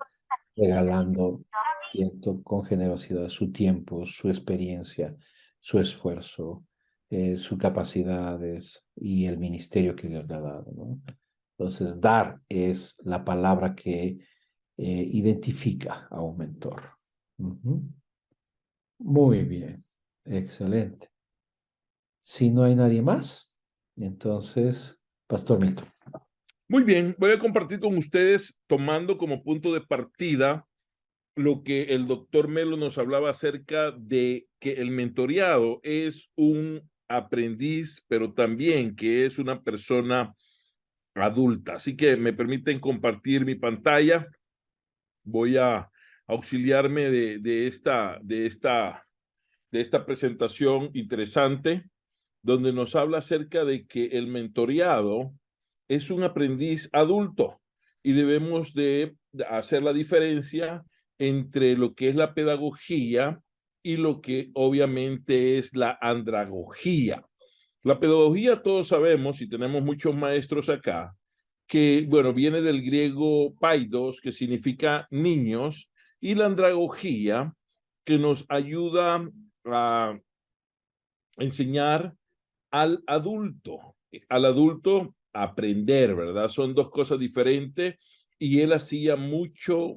regalando, ¿cierto?, con generosidad su tiempo, su experiencia, su esfuerzo, sus capacidades y el ministerio que Dios le ha dado, ¿no? Entonces, dar es la palabra que identifica a un mentor. Ujú. Muy bien, excelente. Si no hay nadie más, entonces, Pastor Milton. Muy bien, voy a compartir con ustedes, tomando como punto de partida lo que el doctor Melo nos hablaba acerca de que el mentoreado es un aprendiz, pero también que es una persona adulta. Así que me permiten compartir mi pantalla. Voy a auxiliarme de esta presentación interesante, donde nos habla acerca de que el mentoreado es un aprendiz adulto y debemos de hacer la diferencia entre lo que es la pedagogía y lo que obviamente es la andragogía. La pedagogía, todos sabemos, y tenemos muchos maestros acá, que, bueno, viene del griego paidos, que significa niños, y la andragogía, que nos ayuda a enseñar al adulto aprender, ¿verdad? Son dos cosas diferentes y él hacía mucho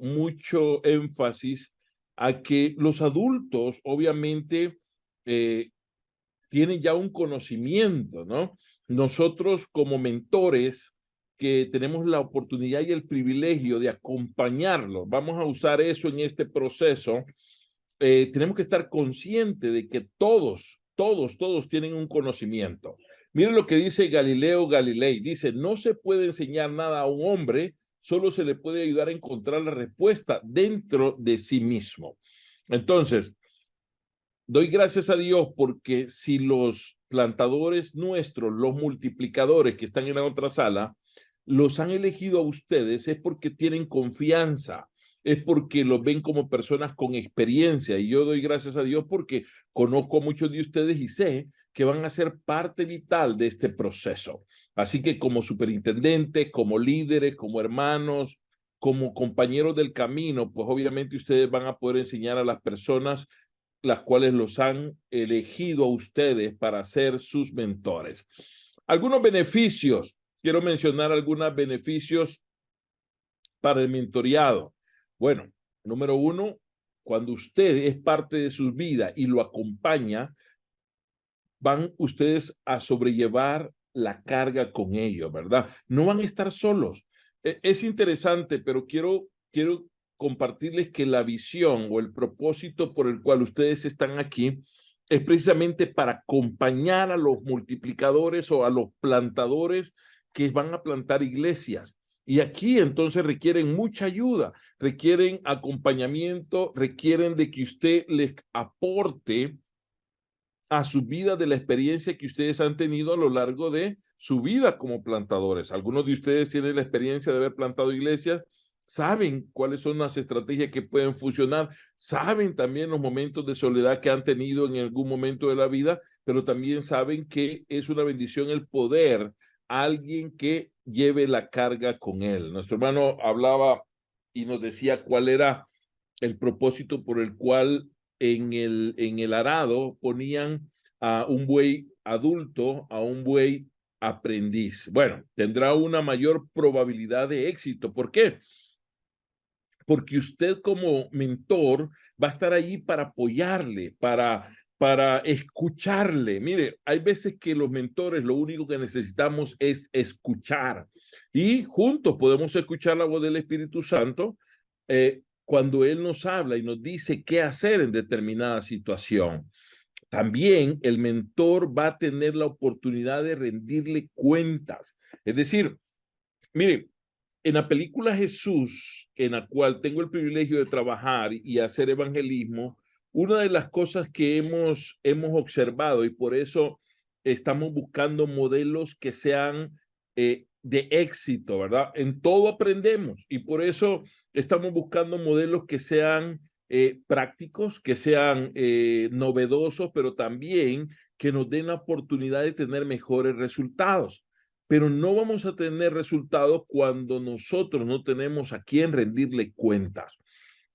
énfasis a que los adultos obviamente tienen ya un conocimiento, ¿no? Nosotros como mentores que tenemos la oportunidad y el privilegio de acompañarlos, vamos a usar eso en este proceso, tenemos que estar conscientes de que todos tienen un conocimiento. Miren lo que dice Galileo Galilei. Dice, no se puede enseñar nada a un hombre, solo se le puede ayudar a encontrar la respuesta dentro de sí mismo. Entonces, doy gracias a Dios porque si los plantadores nuestros, los multiplicadores que están en la otra sala, los han elegido a ustedes es porque tienen confianza, es porque los ven como personas con experiencia. Y yo doy gracias a Dios porque conozco a muchos de ustedes y sé que van a ser parte vital de este proceso. Así que como superintendentes, como líderes, como hermanos, como compañeros del camino, pues obviamente ustedes van a poder enseñar a las personas las cuales los han elegido a ustedes para ser sus mentores. Algunos beneficios, quiero mencionar algunos beneficios para el mentoreado. Bueno, número uno, cuando usted es parte de su vida y lo acompaña, van ustedes a sobrellevar la carga con ellos, ¿verdad? No van a estar solos. Es interesante, pero quiero compartirles que la visión o el propósito por el cual ustedes están aquí es precisamente para acompañar a los multiplicadores o a los plantadores que van a plantar iglesias. Y aquí entonces requieren mucha ayuda, requieren acompañamiento, requieren de que usted les aporte a su vida de la experiencia que ustedes han tenido a lo largo de su vida como plantadores. Algunos de ustedes tienen la experiencia de haber plantado iglesias, saben cuáles son las estrategias que pueden funcionar, saben también los momentos de soledad que han tenido en algún momento de la vida, pero también saben que es una bendición el poder a alguien que lleve la carga con él. Nuestro hermano hablaba y nos decía cuál era el propósito por el cual en el arado ponían a un buey adulto, a un buey aprendiz. Bueno, tendrá una mayor probabilidad de éxito. ¿Por qué? Porque usted como mentor va a estar allí para apoyarle, para escucharle. Mire, hay veces que los mentores lo único que necesitamos es escuchar y juntos podemos escuchar la voz del Espíritu Santo cuando Él nos habla y nos dice qué hacer en determinada situación. También el mentor va a tener la oportunidad de rendirle cuentas. Es decir, mire, en la película Jesús, en la cual tengo el privilegio de trabajar y hacer evangelismo, una de las cosas que hemos observado, y por eso estamos buscando modelos que sean de éxito, ¿verdad? En todo aprendemos, y por eso estamos buscando modelos que sean prácticos, que sean novedosos, pero también que nos den la oportunidad de tener mejores resultados. Pero no vamos a tener resultados cuando nosotros no tenemos a quién rendirle cuentas.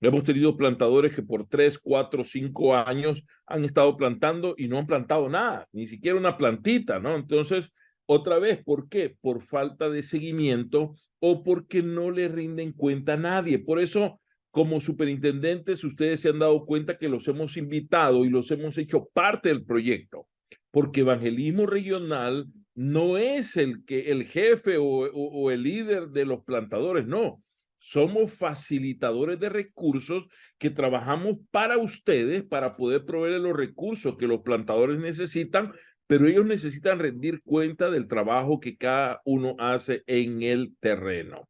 Hemos tenido plantadores que por 3, 4, 5 años han estado plantando y no han plantado nada, ni siquiera una plantita, ¿no? Entonces, otra vez, ¿por qué? Por falta de seguimiento o porque no le rinden cuenta a nadie. Por eso, como superintendentes, ustedes se han dado cuenta que los hemos invitado y los hemos hecho parte del proyecto, porque Evangelismo Regional no es el jefe o el líder de los plantadores, no. Somos facilitadores de recursos que trabajamos para ustedes para poder proveer los recursos que los plantadores necesitan, pero ellos necesitan rendir cuenta del trabajo que cada uno hace en el terreno.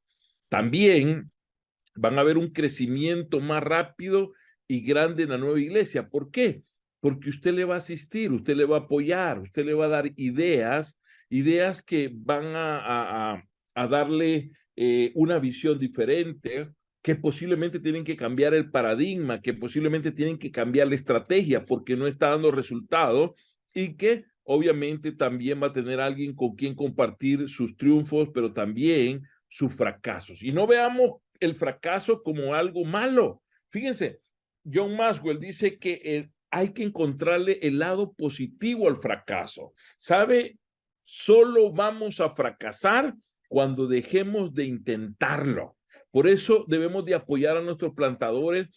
También van a ver un crecimiento más rápido y grande en la nueva iglesia. ¿Por qué? Porque usted le va a asistir, usted le va a apoyar, usted le va a dar ideas que van a darle una visión diferente, que posiblemente tienen que cambiar el paradigma, que posiblemente tienen que cambiar la estrategia porque no está dando resultados, y que obviamente también va a tener alguien con quien compartir sus triunfos, pero también sus fracasos. Y no veamos el fracaso como algo malo. Fíjense, John Maxwell dice que hay que encontrarle el lado positivo al fracaso. ¿Sabe? Solo vamos a fracasar cuando dejemos de intentarlo. Por eso debemos de apoyar a nuestros plantadores,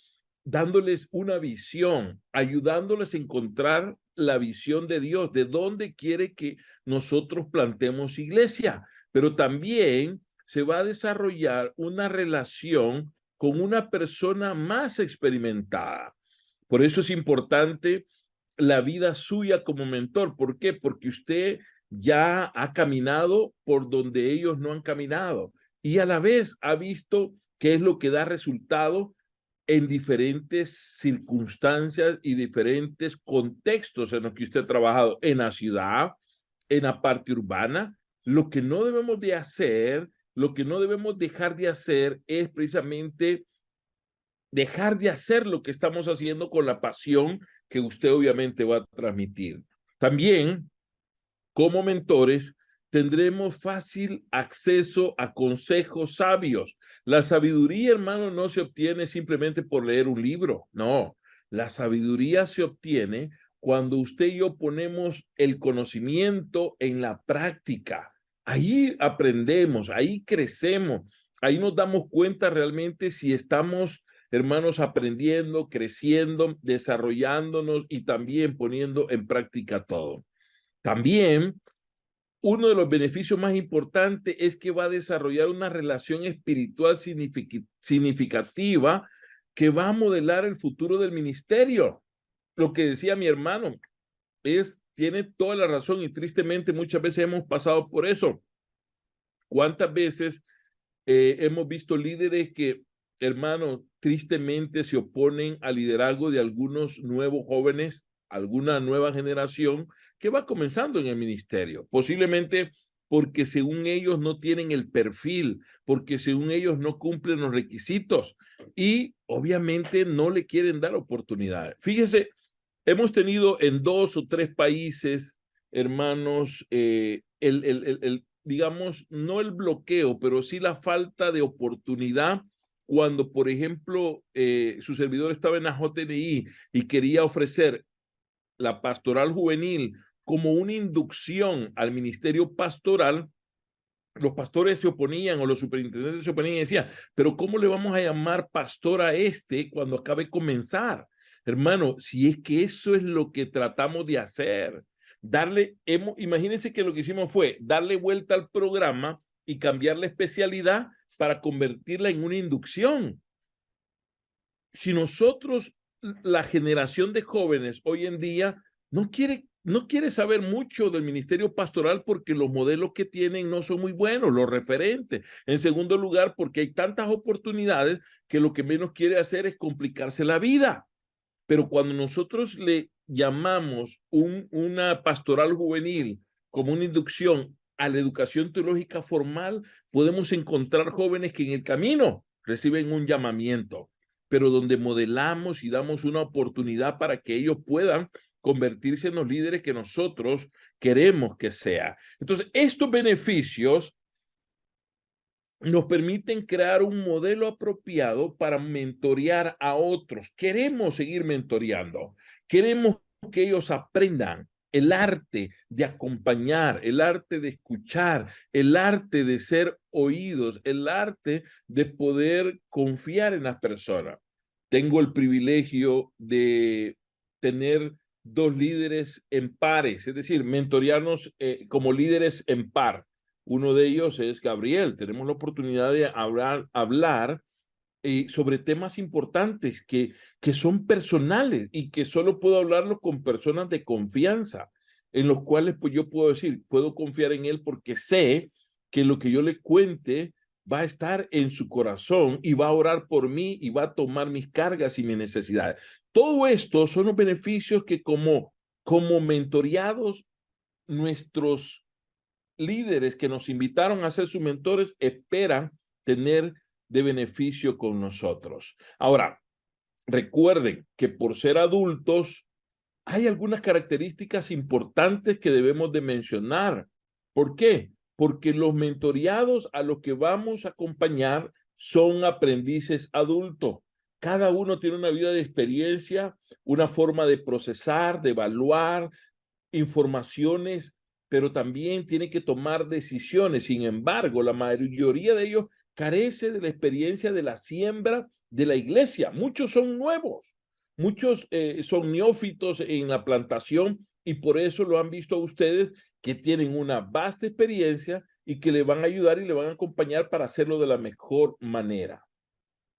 dándoles una visión, ayudándoles a encontrar la visión de Dios, de dónde quiere que nosotros plantemos iglesia. Pero también se va a desarrollar una relación con una persona más experimentada. Por eso es importante la vida suya como mentor. ¿Por qué? Porque usted ya ha caminado por donde ellos no han caminado y a la vez ha visto qué es lo que da resultado en diferentes circunstancias y diferentes contextos en los que usted ha trabajado, en la ciudad, en la parte urbana. Lo que no debemos de hacer, lo que no debemos dejar de hacer es precisamente dejar de hacer lo que estamos haciendo con la pasión que usted obviamente va a transmitir. También, como mentores, tendremos fácil acceso a consejos sabios. La sabiduría, hermano, no se obtiene simplemente por leer un libro. No, la sabiduría se obtiene cuando usted y yo ponemos el conocimiento en la práctica. Ahí aprendemos, ahí crecemos, ahí nos damos cuenta realmente si estamos, hermanos, aprendiendo, creciendo, desarrollándonos y también poniendo en práctica todo. También, uno de los beneficios más importantes es que va a desarrollar una relación espiritual significativa que va a modelar el futuro del ministerio. Lo que decía mi hermano tiene toda la razón y tristemente muchas veces hemos pasado por eso. ¿Cuántas veces hemos visto líderes que, hermano, tristemente se oponen al liderazgo de algunos nuevos jóvenes, alguna nueva generación que va comenzando en el ministerio? Posiblemente porque según ellos no tienen el perfil, porque según ellos no cumplen los requisitos y obviamente no le quieren dar oportunidades. Fíjese, hemos tenido en 2 o 3 países, hermanos, digamos, no el bloqueo, pero sí la falta de oportunidad cuando, por ejemplo, su servidor estaba en la JNI y quería ofrecer la pastoral juvenil como una inducción al ministerio pastoral. Los pastores se oponían o los superintendentes se oponían y decían, pero ¿cómo le vamos a llamar pastor a cuando acabe de comenzar? Hermano, si es que eso es lo que tratamos de hacer, imagínense que lo que hicimos fue darle vuelta al programa y cambiar la especialidad para convertirla en una inducción. Si nosotros, la generación de jóvenes hoy en día, no quiere saber mucho del ministerio pastoral porque los modelos que tienen no son muy buenos, los referentes. En segundo lugar, porque hay tantas oportunidades que lo que menos quiere hacer es complicarse la vida. pero cuando nosotros le llamamos una pastoral juvenil como una inducción a la educación teológica formal, podemos encontrar jóvenes que en el camino reciben un llamamiento, pero donde modelamos y damos una oportunidad para que ellos puedan convertirse en los líderes que nosotros queremos que sea. Entonces, estos beneficios nos permiten crear un modelo apropiado para mentorear a otros. Queremos seguir mentoreando. Queremos que ellos aprendan el arte de acompañar, el arte de escuchar, el arte de ser oídos, el arte de poder confiar en las personas. Tengo el privilegio de tener 2 líderes en pares, es decir, mentorearnos como líderes en par. Uno de ellos es Gabriel. Tenemos la oportunidad de hablar sobre temas importantes que son personales y que solo puedo hablarlo con personas de confianza, en los cuales pues yo puedo decir, puedo confiar en él porque sé que lo que yo le cuente va a estar en su corazón y va a orar por mí y va a tomar mis cargas y mis necesidades. Todo esto son los beneficios que como mentoreados, nuestros líderes que nos invitaron a ser sus mentores esperan tener de beneficio con nosotros. Ahora, recuerden que por ser adultos hay algunas características importantes que debemos de mencionar. ¿Por qué? Porque los mentoreados a los que vamos a acompañar son aprendices adultos. Cada uno tiene una vida de experiencia, una forma de procesar, de evaluar informaciones, pero también tiene que tomar decisiones. Sin embargo, la mayoría de ellos carece de la experiencia de la siembra de la iglesia. Muchos son nuevos, muchos son neófitos en la plantación y por eso lo han visto a ustedes que tienen una vasta experiencia y que le van a ayudar y le van a acompañar para hacerlo de la mejor manera.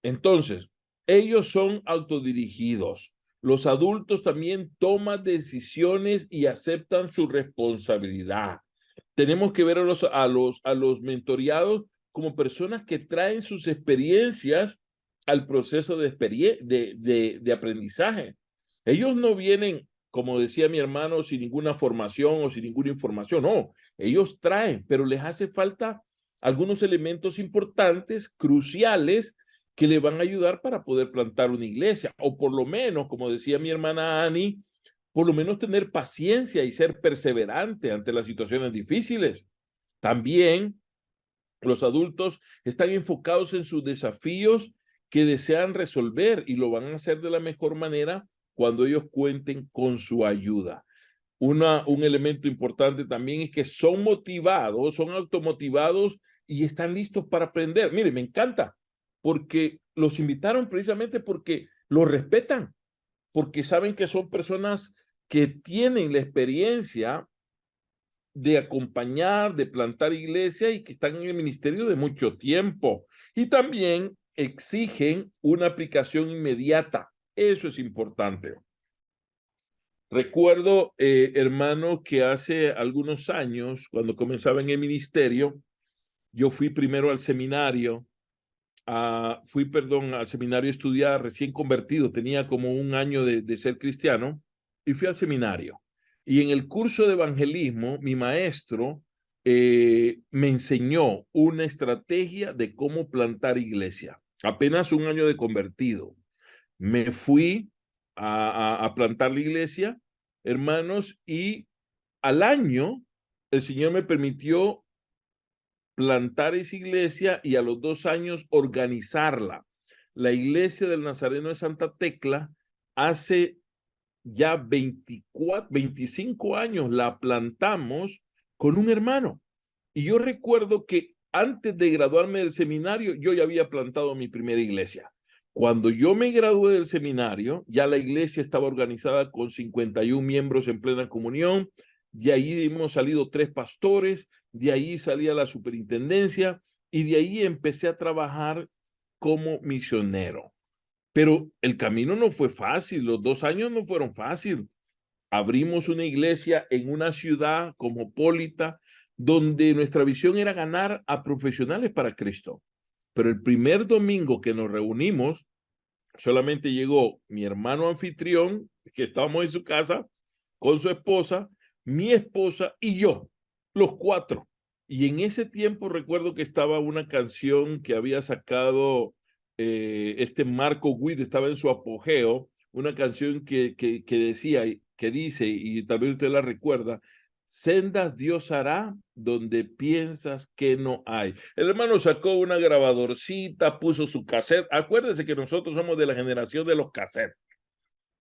Entonces, ellos son autodirigidos. Los adultos también toman decisiones y aceptan su responsabilidad. Tenemos que ver a los mentoreados como personas que traen sus experiencias al proceso de aprendizaje. Ellos no vienen, como decía mi hermano, sin ninguna formación o sin ninguna información. No, ellos traen, pero les hace falta algunos elementos importantes, cruciales, que le van a ayudar para poder plantar una iglesia, o por lo menos, como decía mi hermana Ani, por lo menos tener paciencia y ser perseverante ante las situaciones difíciles. También los adultos están enfocados en sus desafíos que desean resolver y lo van a hacer de la mejor manera cuando ellos cuenten con su ayuda. Un elemento importante también es que son motivados, son automotivados y están listos para aprender. Mire, me encanta, porque los invitaron precisamente porque los respetan, porque saben que son personas que tienen la experiencia de acompañar, de plantar iglesia y que están en el ministerio de mucho tiempo. Y también exigen una aplicación inmediata. Eso es importante. Recuerdo, hermano, que hace algunos años, cuando comenzaba en el ministerio, yo fui primero al seminario, al seminario a estudiar, recién convertido, tenía como un año de ser cristiano, y fui al seminario. Y en el curso de evangelismo, mi maestro me enseñó una estrategia de cómo plantar iglesia. Apenas un año de convertido. Me fui a plantar la iglesia, hermanos, y al año el Señor me permitió plantar esa iglesia y a los 2 años organizarla. La iglesia del Nazareno de Santa Tecla hace ya 25 años la plantamos con un hermano. Y yo recuerdo que antes de graduarme del seminario, yo ya había plantado mi primera iglesia. Cuando yo me gradué del seminario, ya la iglesia estaba organizada con 51 miembros en plena comunión. De ahí hemos salido 3 pastores, de ahí salía la superintendencia y de ahí empecé a trabajar como misionero. Pero el camino no fue fácil, los 2 años no fueron fáciles. Abrimos una iglesia en una ciudad cosmopolita donde nuestra visión era ganar a profesionales para Cristo. Pero el primer domingo que nos reunimos Solamente llegó mi hermano anfitrión, que estábamos en su casa, con su esposa, mi esposa y yo, los 4. Y en ese tiempo recuerdo que estaba una canción que había sacado Marco Witt, estaba en su apogeo, una canción que decía, que dice, y tal vez usted la recuerda: sendas Dios hará donde piensas que no hay. El hermano sacó una grabadorcita, puso su cassette. Acuérdense que nosotros somos de la generación de los cassettes.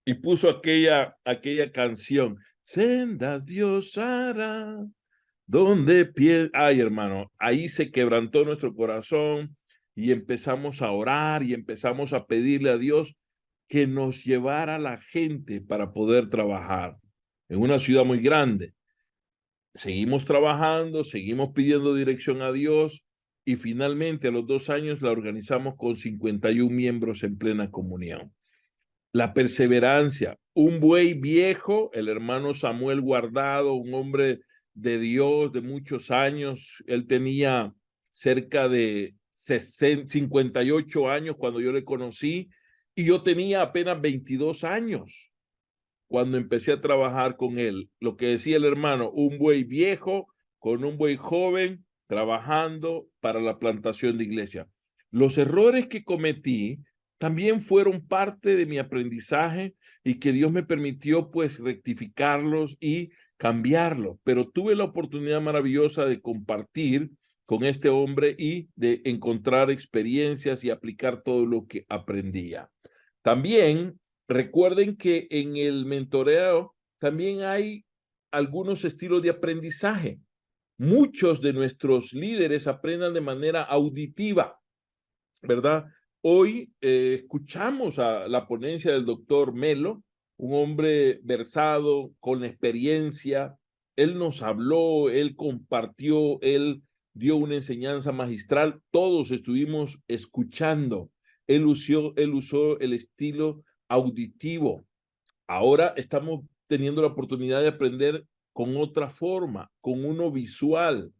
Y puso aquella canción. Sendas Dios hará donde piensas. Ay, hermano, ahí se quebrantó nuestro corazón y empezamos a orar y empezamos a pedirle a Dios que nos llevara la gente para poder trabajar en una ciudad muy grande. Seguimos trabajando, seguimos pidiendo dirección a Dios y finalmente a los 2 años la organizamos con 51 miembros en plena comunión. La perseverancia, un buey viejo, el hermano Samuel Guardado, un hombre de Dios de muchos años, él tenía cerca de 58 años cuando yo le conocí y yo tenía apenas 22 años. Cuando empecé a trabajar con él, lo que decía el hermano, un buey viejo con un buey joven trabajando para la plantación de iglesia. Los errores que cometí también fueron parte de mi aprendizaje y que Dios me permitió pues rectificarlos y cambiarlos, pero tuve la oportunidad maravillosa de compartir con este hombre y de encontrar experiencias y aplicar todo lo que aprendía. También recuerden que en el mentoreo también hay algunos estilos de aprendizaje. Muchos de nuestros líderes aprendan de manera auditiva, ¿verdad? Hoy escuchamos a la ponencia del doctor Melo, un hombre versado, con experiencia. Él nos habló, él compartió, él dio una enseñanza magistral. Todos estuvimos escuchando. Él usó el estilo auditivo. Ahora estamos teniendo la oportunidad de aprender con otra forma, con uno visual.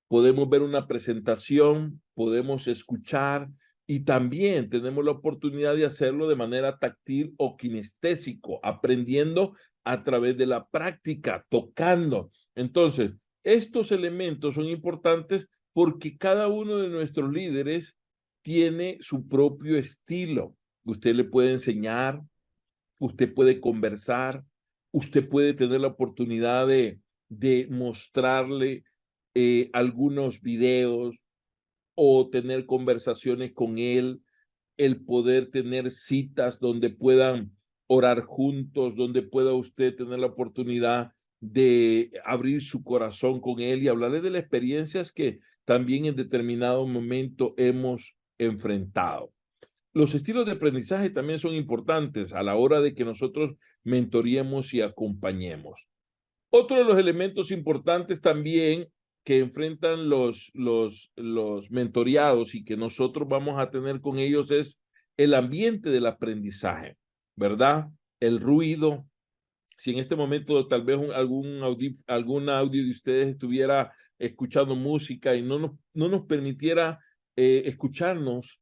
Podemos ver una presentación, podemos escuchar y también tenemos la oportunidad de hacerlo de manera táctil o kinestésico, aprendiendo a través de la práctica, tocando. Entonces, estos elementos son importantes porque cada uno de nuestros líderes tiene su propio estilo. Usted le puede enseñar, usted puede conversar, usted puede tener la oportunidad de mostrarle algunos videos o tener conversaciones con él, el poder tener citas donde puedan orar juntos, donde pueda usted tener la oportunidad de abrir su corazón con él y hablarle de las experiencias que también en determinado momento hemos enfrentado. Los estilos de aprendizaje también son importantes a la hora de que nosotros mentoreemos y acompañemos. Otro de los elementos importantes también que enfrentan los mentoreados y que nosotros vamos a tener con ellos es el ambiente del aprendizaje, ¿verdad? El ruido. Si en este momento tal vez algún audio de ustedes estuviera escuchando música y no nos permitiera escucharnos,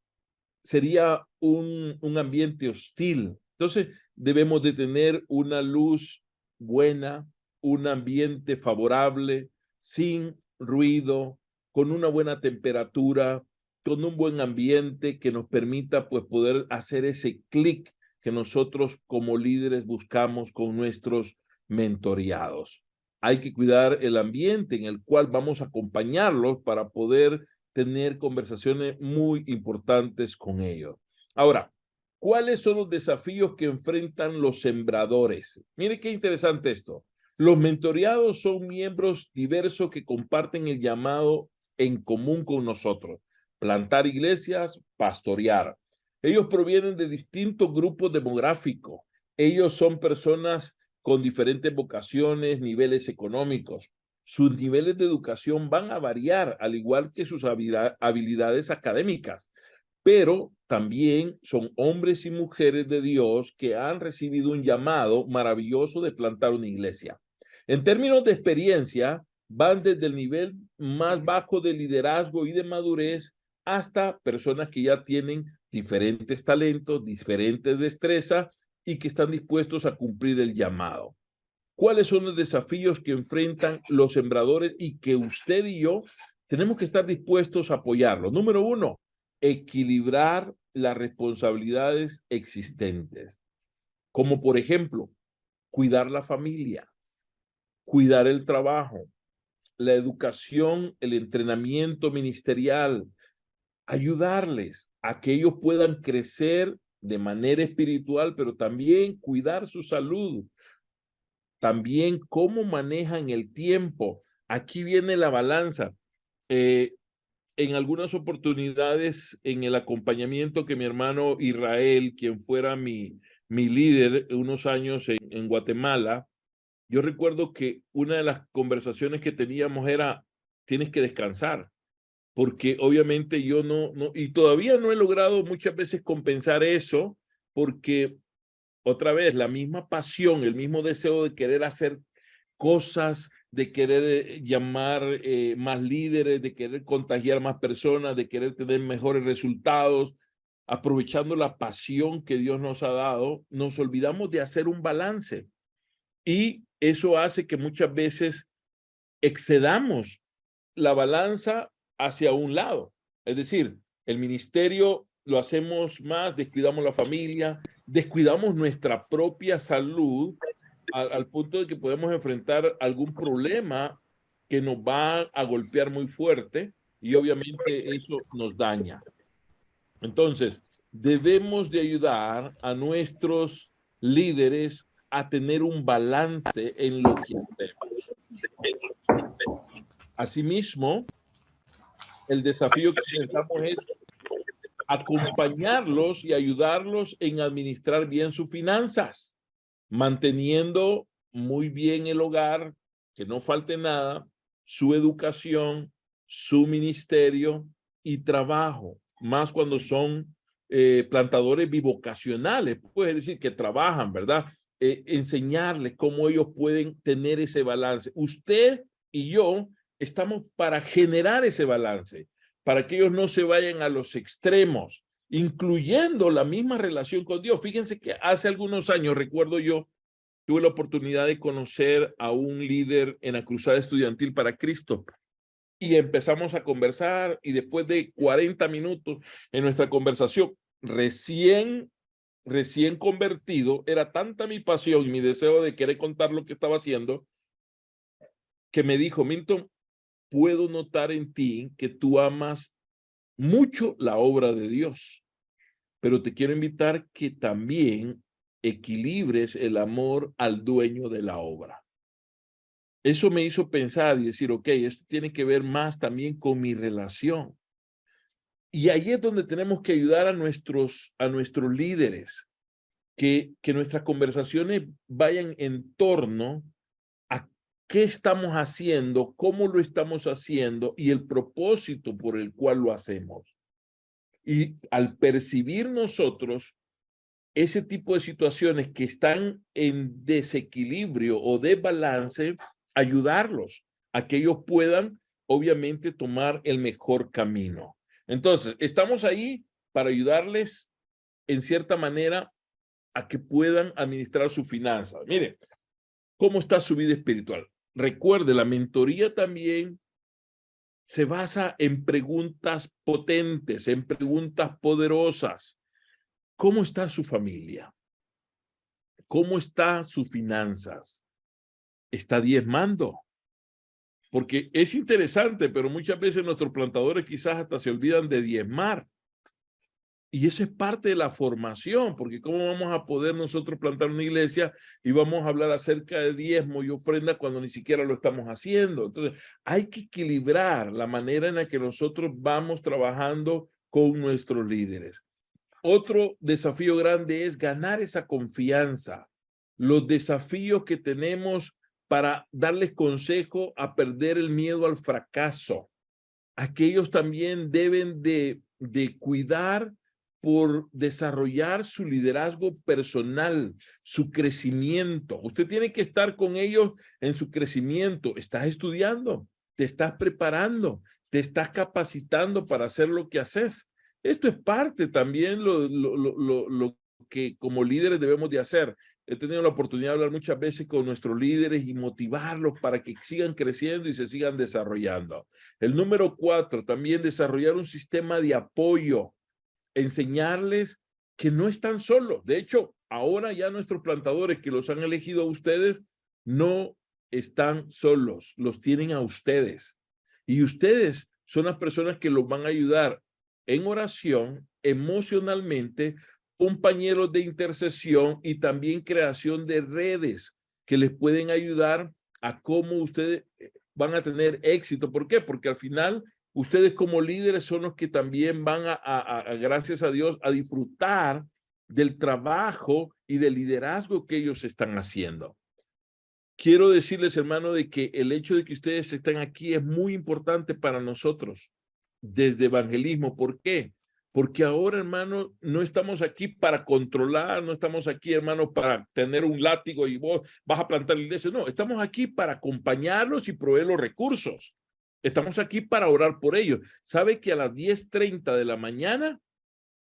sería un ambiente hostil. Entonces, debemos de tener una luz buena, un ambiente favorable, sin ruido, con una buena temperatura, con un buen ambiente que nos permita pues poder hacer ese clic que nosotros como líderes buscamos con nuestros mentoreados. Hay que cuidar el ambiente en el cual vamos a acompañarlos para poder tener conversaciones muy importantes con ellos. Ahora, ¿cuáles son los desafíos que enfrentan los sembradores? Mire qué interesante esto. Los mentoreados son miembros diversos que comparten el llamado en común con nosotros: plantar iglesias, pastorear. Ellos provienen de distintos grupos demográficos. Ellos son personas con diferentes vocaciones, niveles económicos. Sus niveles de educación van a variar, al igual que sus habilidades académicas, pero también son hombres y mujeres de Dios que han recibido un llamado maravilloso de plantar una iglesia. En términos de experiencia, van desde el nivel más bajo de liderazgo y de madurez hasta personas que ya tienen diferentes talentos, diferentes destrezas y que están dispuestos a cumplir el llamado. ¿Cuáles son los desafíos que enfrentan los sembradores y que usted y yo tenemos que estar dispuestos a apoyarlos? Número 1, equilibrar las responsabilidades existentes, como por ejemplo, cuidar la familia, cuidar el trabajo, la educación, el entrenamiento ministerial, ayudarles a que ellos puedan crecer de manera espiritual, pero también cuidar su salud, también cómo manejan el tiempo. Aquí viene la balanza. En algunas oportunidades, en el acompañamiento que mi hermano Israel, quien fuera mi líder unos años en Guatemala, yo recuerdo que una de las conversaciones que teníamos era, tienes que descansar, porque obviamente yo y todavía no he logrado muchas veces compensar eso, porque otra vez la misma pasión, el mismo deseo de querer hacer cosas, de querer llamar más líderes, de querer contagiar más personas, de querer tener mejores resultados, aprovechando la pasión que Dios nos ha dado, nos olvidamos de hacer un balance. Y eso hace que muchas veces excedamos la balanza hacia un lado. Es decir, el ministerio lo hacemos más, descuidamos la familia, descuidamos nuestra propia salud al punto de que podemos enfrentar algún problema que nos va a golpear muy fuerte y obviamente eso nos daña. Entonces, debemos de ayudar a nuestros líderes a tener un balance en lo que hacemos. Asimismo, el desafío que necesitamos es acompañarlos y ayudarlos en administrar bien sus finanzas, manteniendo muy bien el hogar, que no falte nada, su educación, su ministerio y trabajo, más cuando son plantadores bivocacionales, pues es decir, que trabajan, ¿verdad? Enseñarles cómo ellos pueden tener ese balance. Usted y yo estamos para generar ese balance, para que ellos no se vayan a los extremos, incluyendo la misma relación con Dios. Fíjense que hace algunos años, recuerdo yo, tuve la oportunidad de conocer a un líder en la Cruzada Estudiantil para Cristo y empezamos a conversar y después de 40 minutos en nuestra conversación, recién convertido, era tanta mi pasión y mi deseo de querer contar lo que estaba haciendo, que me dijo, Milton, puedo notar en ti que tú amas mucho la obra de Dios, pero te quiero invitar que también equilibres el amor al dueño de la obra. Eso me hizo pensar y decir, ok, esto tiene que ver más también con mi relación. Y ahí es donde tenemos que ayudar a nuestros líderes, que nuestras conversaciones vayan en torno a qué estamos haciendo, cómo lo estamos haciendo y el propósito por el cual lo hacemos. Y al percibir nosotros ese tipo de situaciones que están en desequilibrio o desbalance, ayudarlos a que ellos puedan, obviamente, tomar el mejor camino. Entonces, estamos ahí para ayudarles, en cierta manera, a que puedan administrar sus finanzas. Mire, ¿cómo está su vida espiritual? Recuerde, la mentoría también se basa en preguntas potentes, en preguntas poderosas. ¿Cómo está su familia? ¿Cómo están sus finanzas? ¿Está diezmando? Porque es interesante, pero muchas veces nuestros plantadores quizás hasta se olvidan de diezmar. Y eso es parte de la formación, porque ¿cómo vamos a poder nosotros plantar una iglesia y vamos a hablar acerca de diezmo y ofrenda cuando ni siquiera lo estamos haciendo? Entonces, hay que equilibrar la manera en la que nosotros vamos trabajando con nuestros líderes. Otro desafío grande es ganar esa confianza. Los desafíos que tenemos para darles consejo a perder el miedo al fracaso. Aquellos también deben de cuidar por desarrollar su liderazgo personal, su crecimiento. Usted tiene que estar con ellos en su crecimiento. Estás estudiando, te estás preparando, te estás capacitando para hacer lo que haces. Esto es parte también lo que como líderes debemos de hacer. He tenido la oportunidad de hablar muchas veces con nuestros líderes y motivarlos para que sigan creciendo y se sigan desarrollando. El número 4, también desarrollar un sistema de apoyo, enseñarles que no están solos. De hecho, ahora ya nuestros plantadores que los han elegido a ustedes no están solos, los tienen a ustedes. Y ustedes son las personas que los van a ayudar en oración, emocionalmente, compañeros de intercesión y también creación de redes que les pueden ayudar a cómo ustedes van a tener éxito. ¿Por qué? Porque al final ustedes como líderes son los que también van gracias a Dios, a disfrutar del trabajo y del liderazgo que ellos están haciendo. Quiero decirles, hermano, de que el hecho de que ustedes estén aquí es muy importante para nosotros desde evangelismo. ¿Por qué? Porque ahora, hermano, no estamos aquí para controlar, no estamos aquí, hermano, para tener un látigo y vos vas a plantar la iglesia. No, estamos aquí para acompañarlos y proveer los recursos. Estamos aquí para orar por ellos. ¿Sabe que a las 10:30 de la mañana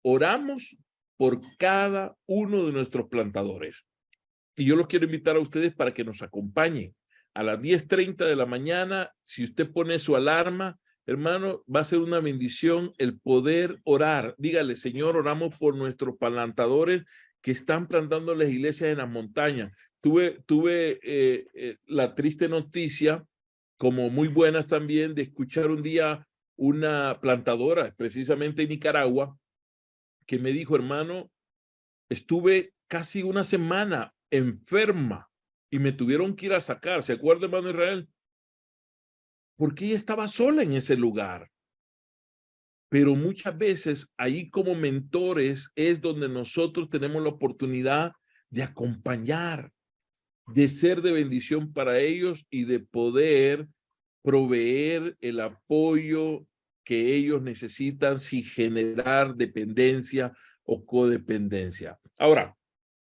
oramos por cada uno de nuestros plantadores? Y yo los quiero invitar a ustedes para que nos acompañen. A las 10:30 de la mañana, si usted pone su alarma, hermano, va a ser una bendición el poder orar. Dígale, Señor, oramos por nuestros plantadores que están plantando las iglesias en las montañas. Tuve la triste noticia, como muy buenas también, de escuchar un día una plantadora, precisamente en Nicaragua, que me dijo, hermano, estuve casi una semana enferma y me tuvieron que ir a sacar. ¿Se acuerda, hermano Israel? Porque ella estaba sola en ese lugar. Pero muchas veces ahí como mentores es donde nosotros tenemos la oportunidad de acompañar, de ser de bendición para ellos y de poder proveer el apoyo que ellos necesitan sin generar dependencia o codependencia. Ahora,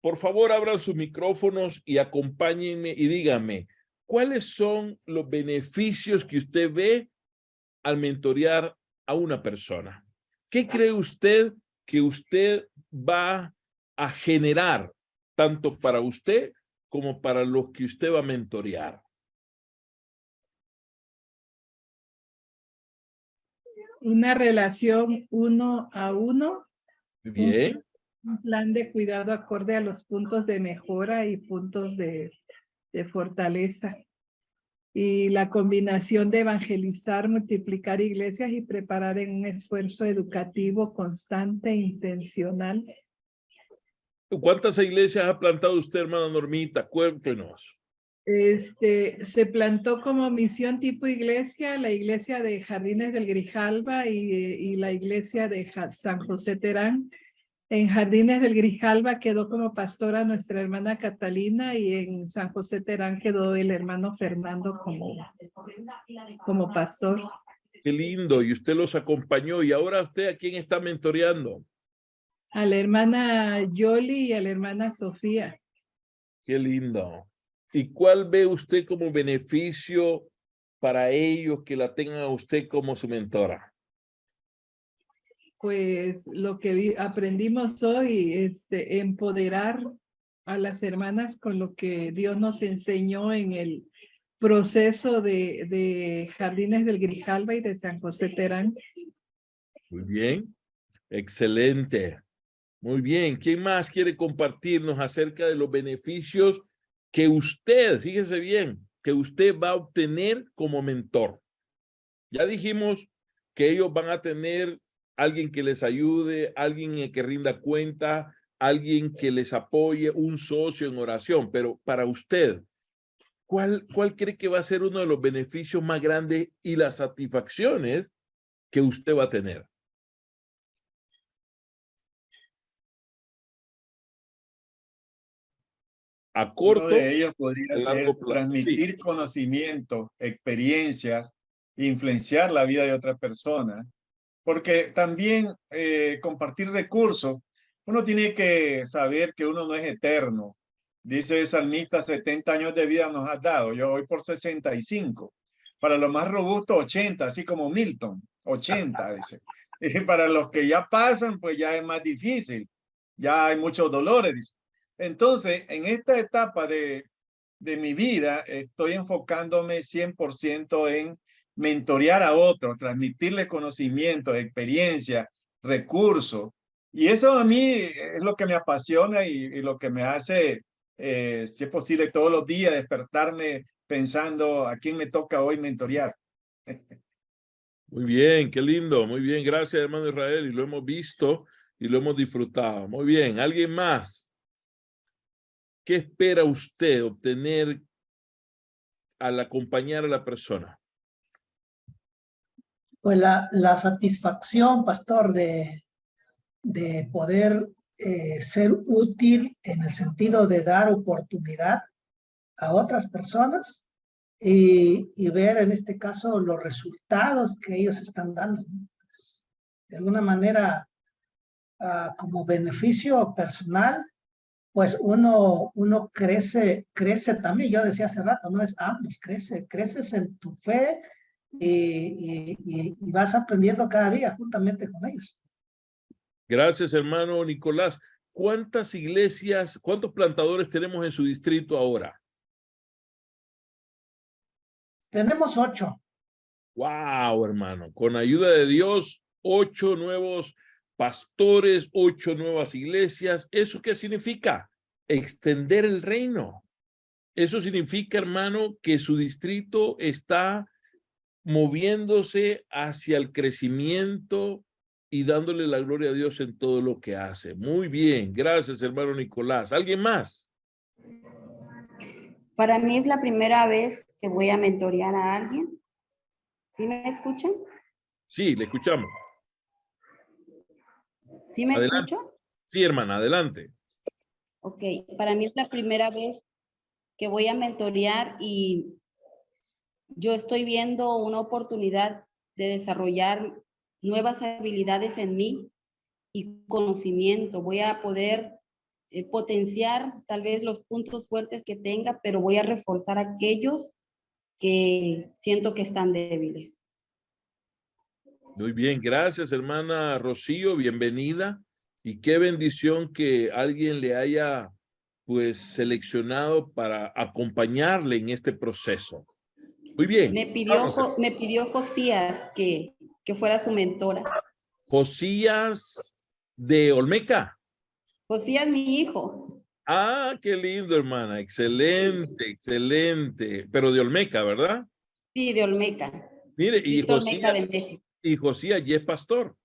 por favor, abran sus micrófonos y acompáñenme y díganme, ¿cuáles son los beneficios que usted ve al mentorear a una persona? ¿Qué cree usted que usted va a generar tanto para usted como para los que usted va a mentorear? Una relación 1 a 1. Bien. Un plan de cuidado acorde a los puntos de mejora y puntos de fortaleza. Y la combinación de evangelizar, multiplicar iglesias y preparar en un esfuerzo educativo constante e intencional. ¿Cuántas iglesias ha plantado usted, hermana Normita? Cuéntenos. Se plantó como misión tipo iglesia, la iglesia de Jardines del Grijalba y la iglesia de San José Terán. En Jardines del Grijalba quedó como pastora nuestra hermana Catalina y en San José Terán quedó el hermano Fernando como pastor. Qué lindo, y usted los acompañó. ¿Y ahora usted a quién está mentoreando? A la hermana Yoli y a la hermana Sofía. Qué lindo. ¿Y cuál ve usted como beneficio para ellos que la tengan a usted como su mentora? Pues lo que aprendimos hoy, empoderar a las hermanas con lo que Dios nos enseñó en el proceso de Jardines del Grijalba y de San José Terán. Muy bien, excelente. Muy bien, ¿quién más quiere compartirnos acerca de los beneficios que usted, fíjese bien, que usted va a obtener como mentor? Ya dijimos que ellos van a tener alguien que les ayude, alguien que rinda cuenta, alguien que les apoye, un socio en oración, pero para usted, ¿cuál cree que va a ser uno de los beneficios más grandes y las satisfacciones que usted va a tener? A corto, uno de ellos podría ser largo plazo. transmitir Sí. conocimiento, experiencias, influenciar la vida de otra persona, porque también compartir recursos, uno tiene que saber que uno no es eterno. Dice el salmista, 70 años de vida nos has dado, yo voy por 65. Para lo más robusto, 80, así como Milton, 80, dice. Y para los que ya pasan, pues ya es más difícil. Ya hay muchos dolores. Entonces, en esta etapa de mi vida, estoy enfocándome 100% en mentorear a otros, transmitirles conocimiento, experiencia, recursos. Y eso a mí es lo que me apasiona y lo que me hace, si es posible, todos los días despertarme pensando a quién me toca hoy mentorear. Muy bien, qué lindo. Muy bien, gracias, hermano Israel. Y lo hemos visto y lo hemos disfrutado. Muy bien, ¿alguien más? ¿Qué espera usted obtener al acompañar a la persona? Pues la satisfacción, pastor, de poder ser útil en el sentido de dar oportunidad a otras personas y ver en este caso los resultados que ellos están dando. De alguna manera, como beneficio personal, pues uno crece también. Yo decía hace rato, no es ambos, creces en tu fe y vas aprendiendo cada día juntamente con ellos. Gracias, hermano Nicolás. ¿Cuántas iglesias, cuántos plantadores tenemos en su distrito ahora? Tenemos 8. Wow, hermano. Con ayuda de Dios, 8 nuevos pastores, 8 nuevas iglesias. ¿Eso qué significa? Extender el reino. Eso significa, hermano, que su distrito está moviéndose hacia el crecimiento y dándole la gloria a Dios en todo lo que hace. Muy bien. Gracias, hermano Nicolás. ¿Alguien más? Para mí es la primera vez que voy a mentorear a alguien. ¿Sí me escuchan? Sí, le escuchamos. ¿Sí me Adelante. escuchan? Sí, hermana, adelante. Ok, para mí es la primera vez que voy a mentorear y yo estoy viendo una oportunidad de desarrollar nuevas habilidades en mí y conocimiento. Voy a poder potenciar tal vez los puntos fuertes que tenga, pero voy a reforzar aquellos que siento que están débiles. Muy bien, gracias, hermana Rocío, bienvenida. Y qué bendición que alguien le haya pues seleccionado para acompañarle en este proceso. Muy bien. Me pidió Josías que fuera su mentora. Josías de Olmeca. Josías, mi hijo. Ah, qué lindo, hermana. Excelente, excelente. Pero de Olmeca, ¿verdad? Sí, de Olmeca. Mire, Olmeca de México. Y Josías ya es pastor.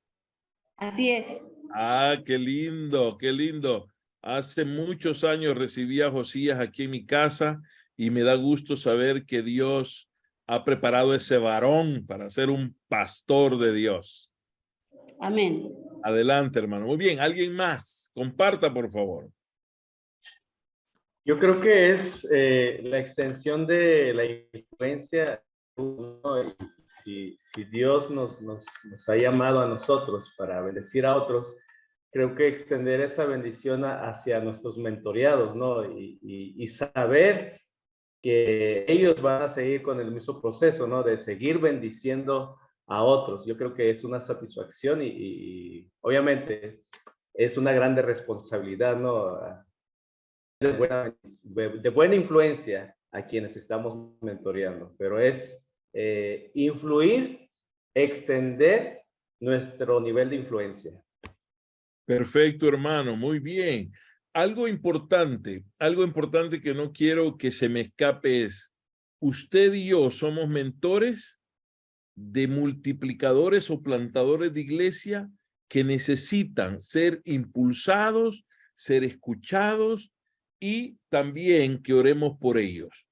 Así es. Ah, qué lindo, qué lindo. Hace muchos años recibí a Josías aquí en mi casa y me da gusto saber que Dios ha preparado ese varón para ser un pastor de Dios. Amén. Adelante, hermano. Muy bien, ¿alguien más? Comparta, por favor. Yo creo que es la extensión de la influencia. Si Dios nos ha llamado a nosotros para bendecir a otros, creo que extender esa bendición hacia nuestros mentoreados, ¿no? Y saber que ellos van a seguir con el mismo proceso, ¿no? De seguir bendiciendo a otros. Yo creo que es una satisfacción y obviamente es una grande responsabilidad, ¿no? De buena influencia a quienes estamos mentoreando, pero es influir, extender nuestro nivel de influencia. Perfecto, hermano, muy bien. Algo importante que no quiero que se me escape es, usted y yo somos mentores de multiplicadores o plantadores de iglesia que necesitan ser impulsados, ser escuchados y también que oremos por ellos.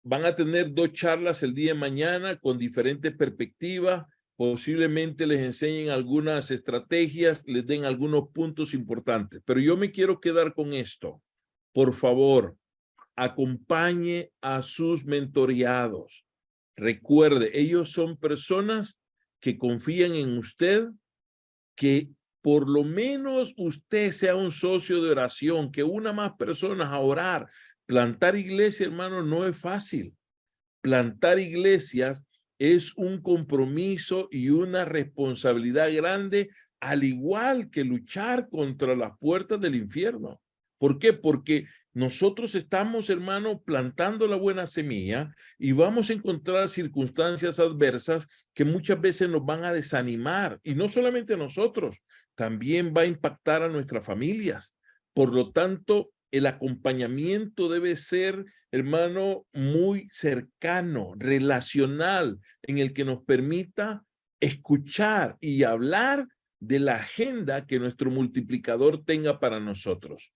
Van a tener 2 charlas el día de mañana con diferentes perspectivas. Posiblemente les enseñen algunas estrategias, les den algunos puntos importantes. Pero yo me quiero quedar con esto. Por favor, acompañe a sus mentoreados. Recuerde, ellos son personas que confían en usted, que por lo menos usted sea un socio de oración, que una más personas a orar. Plantar iglesia, hermano, no es fácil. Plantar iglesias es un compromiso y una responsabilidad grande, al igual que luchar contra las puertas del infierno. ¿Por qué? Porque nosotros estamos, hermano, plantando la buena semilla y vamos a encontrar circunstancias adversas que muchas veces nos van a desanimar. Y no solamente a nosotros, también va a impactar a nuestras familias. Por lo tanto, el acompañamiento debe ser, hermano, muy cercano, relacional, en el que nos permita escuchar y hablar de la agenda que nuestro multiplicador tenga para nosotros.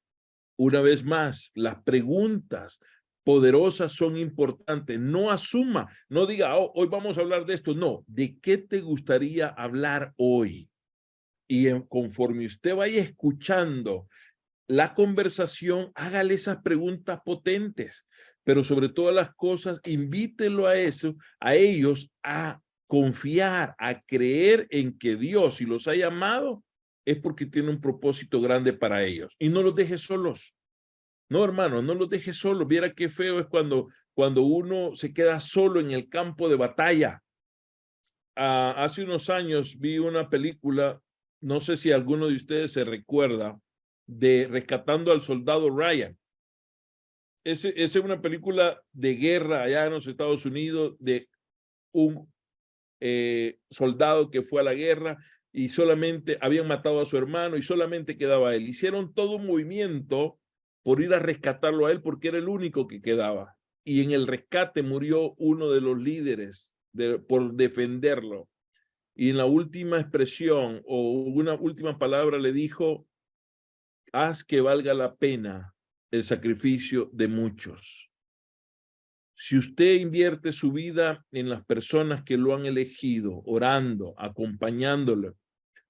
Una vez más, las preguntas poderosas son importantes. No asuma, no diga, oh, hoy vamos a hablar de esto. No, ¿de qué te gustaría hablar hoy? Y conforme usted vaya escuchando la conversación, hágale esas preguntas potentes, pero sobre todas las cosas, invítelo a eso, a ellos a confiar, a creer en que Dios, si los ha llamado, es porque tiene un propósito grande para ellos. Y no los deje solos. No, hermano, no los deje solos. Viera qué feo es cuando uno se queda solo en el campo de batalla. Hace unos años vi una película, no sé si alguno de ustedes se recuerda, de Rescatando al Soldado Ryan. Esa es una película de guerra allá en los Estados Unidos, de un soldado que fue a la guerra y solamente habían matado a su hermano y solamente quedaba él. Hicieron todo un movimiento por ir a rescatarlo a él porque era el único que quedaba. Y en el rescate murió uno de los líderes por defenderlo. Y en la última expresión o una última palabra le dijo: haz que valga la pena el sacrificio de muchos. Si usted invierte su vida en las personas que lo han elegido, orando, acompañándolo,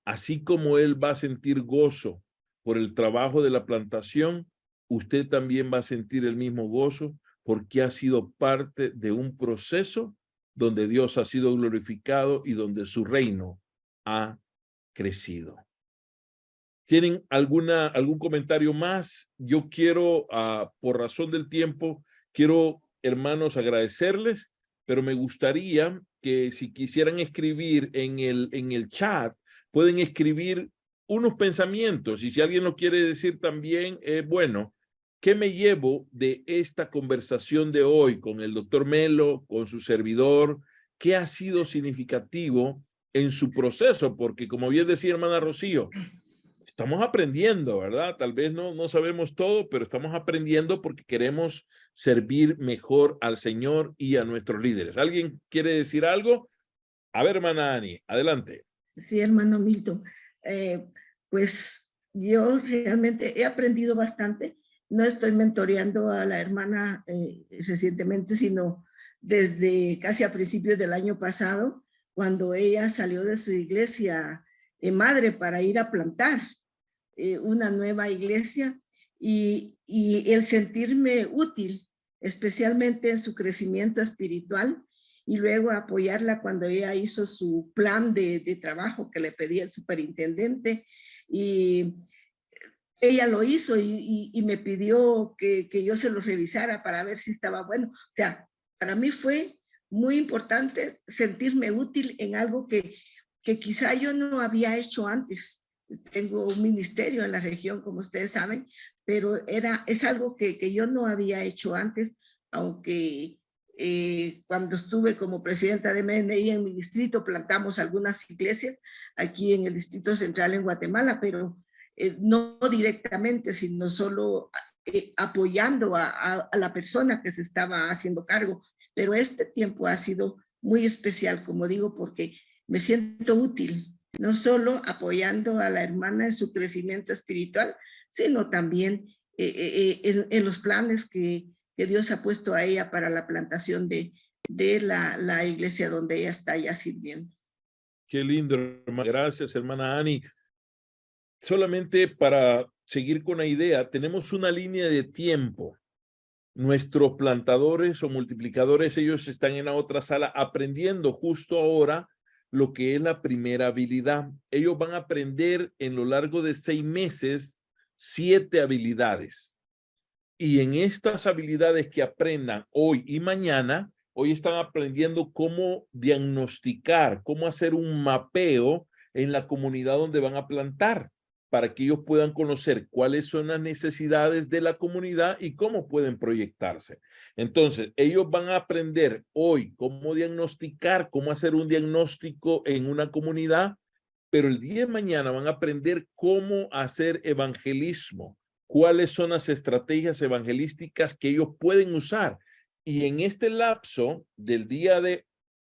así como él va a sentir gozo por el trabajo de la plantación, usted también va a sentir el mismo gozo porque ha sido parte de un proceso donde Dios ha sido glorificado y donde su reino ha crecido. ¿Tienen algún comentario más? Yo quiero, por razón del tiempo, quiero, hermanos, agradecerles, pero me gustaría que si quisieran escribir en el chat, pueden escribir unos pensamientos, y si alguien lo quiere decir también, bueno, ¿qué me llevo de esta conversación de hoy con el doctor Melo, con su servidor? ¿Qué ha sido significativo en su proceso? Porque como bien decía hermana Rocío, estamos aprendiendo, ¿verdad? Tal vez no sabemos todo, pero estamos aprendiendo porque queremos servir mejor al Señor y a nuestros líderes. ¿Alguien quiere decir algo? A ver, hermana Ani, adelante. Sí, hermano Milton. Pues yo realmente he aprendido bastante. No estoy mentoreando a la hermana recientemente, sino desde casi a principios del año pasado, cuando ella salió de su iglesia madre para ir a plantar una nueva iglesia y el sentirme útil, especialmente en su crecimiento espiritual, y luego apoyarla cuando ella hizo su plan de trabajo que le pedía el superintendente, y ella lo hizo y me pidió que yo se lo revisara para ver si estaba bueno. O sea, para mí fue muy importante sentirme útil en algo que quizá yo no había hecho antes. Tengo un ministerio en la región, como ustedes saben, pero es algo que yo no había hecho antes, aunque cuando estuve como presidenta de MNI en mi distrito, plantamos algunas iglesias aquí en el Distrito Central en Guatemala, pero no directamente, sino solo apoyando a la persona que se estaba haciendo cargo. Pero este tiempo ha sido muy especial, como digo, porque me siento útil, no solo apoyando a la hermana en su crecimiento espiritual, sino también en los planes que Dios ha puesto a ella para la plantación de la iglesia donde ella está ya sirviendo. Qué lindo, hermana. Gracias, hermana Ani. Solamente para seguir con la idea, tenemos una línea de tiempo. Nuestros plantadores o multiplicadores, ellos están en la otra sala aprendiendo justo ahora lo que es la primera habilidad. Ellos van a aprender en lo largo de 6 meses 7 habilidades. Y en estas habilidades que aprendan hoy y mañana, hoy están aprendiendo cómo diagnosticar, cómo hacer un mapeo en la comunidad donde van a plantar, para que ellos puedan conocer cuáles son las necesidades de la comunidad y cómo pueden proyectarse. Entonces, ellos van a aprender hoy cómo diagnosticar, cómo hacer un diagnóstico en una comunidad, pero el día de mañana van a aprender cómo hacer evangelismo, cuáles son las estrategias evangelísticas que ellos pueden usar. Y en este lapso del día de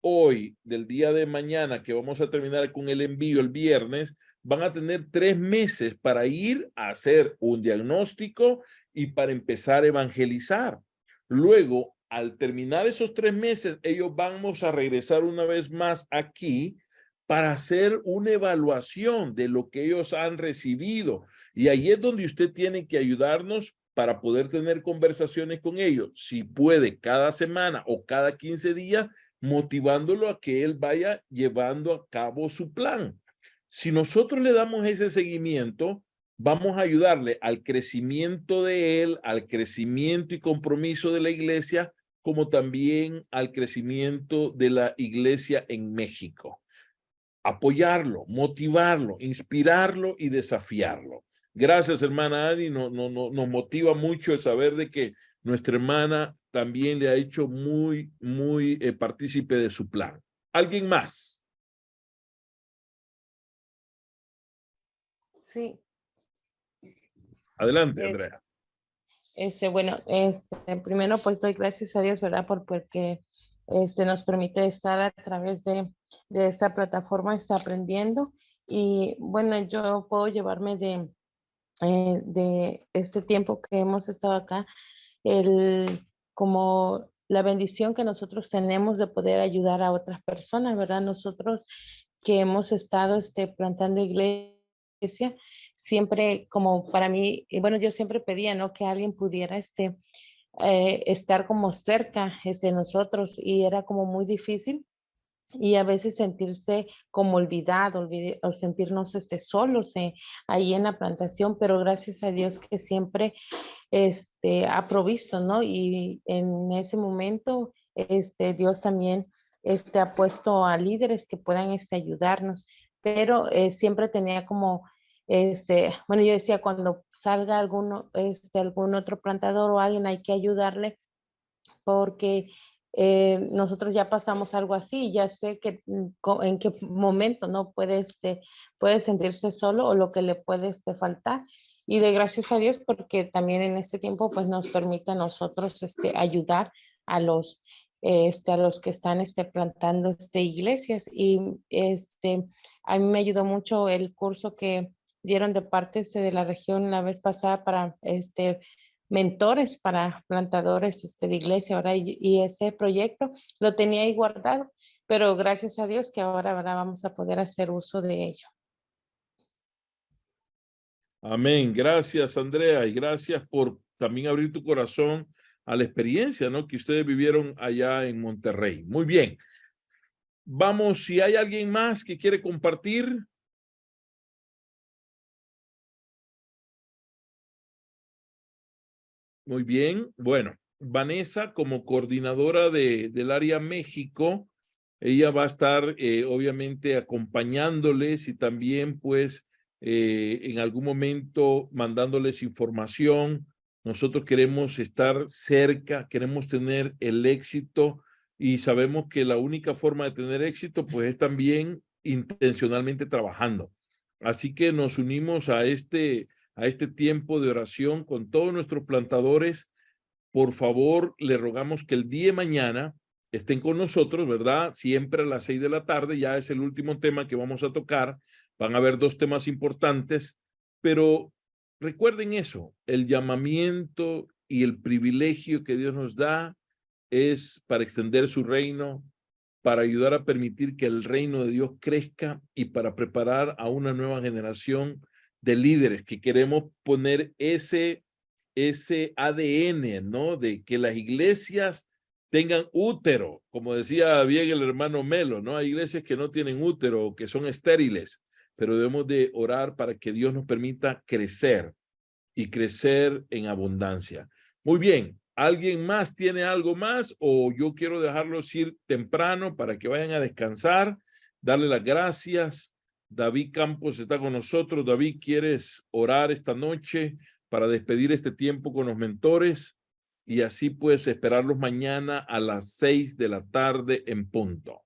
hoy, del día de mañana, que vamos a terminar con el envío el viernes, van a tener 3 meses para ir a hacer un diagnóstico y para empezar a evangelizar. Luego, al terminar esos 3 meses, ellos vamos a regresar una vez más aquí para hacer una evaluación de lo que ellos han recibido. Y ahí es donde usted tiene que ayudarnos para poder tener conversaciones con ellos. Si puede, cada semana o cada 15 días, motivándolo a que él vaya llevando a cabo su plan. Si nosotros le damos ese seguimiento, vamos a ayudarle al crecimiento de él, al crecimiento y compromiso de la iglesia, como también al crecimiento de la iglesia en México. Apoyarlo, motivarlo, inspirarlo y desafiarlo. Gracias, hermana Ani. Nos motiva mucho el saber de que nuestra hermana también le ha hecho muy partícipe de su plan. ¿Alguien más? Sí. Adelante, Andrea. Bueno, primero pues doy gracias a Dios, ¿verdad? porque nos permite estar a través de esta plataforma, está aprendiendo. Y bueno, yo puedo llevarme de este tiempo que hemos estado acá, como la bendición que nosotros tenemos de poder ayudar a otras personas, ¿verdad? Nosotros que hemos estado plantando iglesia, siempre como para mí, bueno, yo siempre pedía, ¿no? Que alguien pudiera estar como cerca de nosotros, y era como muy difícil, y a veces sentirse como olvidado o sentirnos solos ahí en la plantación, pero gracias a Dios que siempre ha provisto, ¿no? Y en ese momento Dios también ha puesto a líderes que puedan ayudarnos, pero siempre tenía como bueno, yo decía, cuando salga algún otro plantador o alguien, hay que ayudarle, porque nosotros ya pasamos algo así, ya sé que en qué momento no puede sentirse solo o lo que le puede faltar. Y de gracias a Dios porque también en este tiempo pues nos permite a nosotros ayudar a los que están plantando iglesias. Y a mí me ayudó mucho el curso que dieron de parte de la región la vez pasada para mentores para plantadores de iglesia, ahora, y ese proyecto lo tenía ahí guardado, pero gracias a Dios que ahora vamos a poder hacer uso de ello. Amén. Gracias, Andrea, y gracias por también abrir tu corazón a la experiencia, ¿no? Que ustedes vivieron allá en Monterrey. Muy bien. Vamos, si hay alguien más que quiere compartir. Muy bien. Bueno, Vanessa, como coordinadora del área México, ella va a estar obviamente acompañándoles y también pues en algún momento mandándoles información. Nosotros queremos estar cerca, queremos tener el éxito, y sabemos que la única forma de tener éxito pues es también intencionalmente trabajando. Así que nos unimos a este tiempo de oración con todos nuestros plantadores. Por favor, le rogamos que el día de mañana estén con nosotros, ¿verdad? Siempre a las 6 de la tarde, ya es el último tema que vamos a tocar. Van a haber 2 temas importantes, pero recuerden eso, el llamamiento y el privilegio que Dios nos da es para extender su reino, para ayudar a permitir que el reino de Dios crezca y para preparar a una nueva generación de líderes que queremos poner ese ADN, ¿no? De que las iglesias tengan útero, como decía bien el hermano Melo, ¿no? Hay iglesias que no tienen útero, que son estériles, pero debemos de orar para que Dios nos permita crecer y crecer en abundancia. Muy bien, ¿Alguien más tiene algo más o yo quiero dejarlos ir temprano para que vayan a descansar? Darle las gracias. David Campos está con nosotros. David, ¿quieres orar esta noche para despedir este tiempo con los mentores? Y así puedes esperarlos mañana a las 6 de la tarde en punto.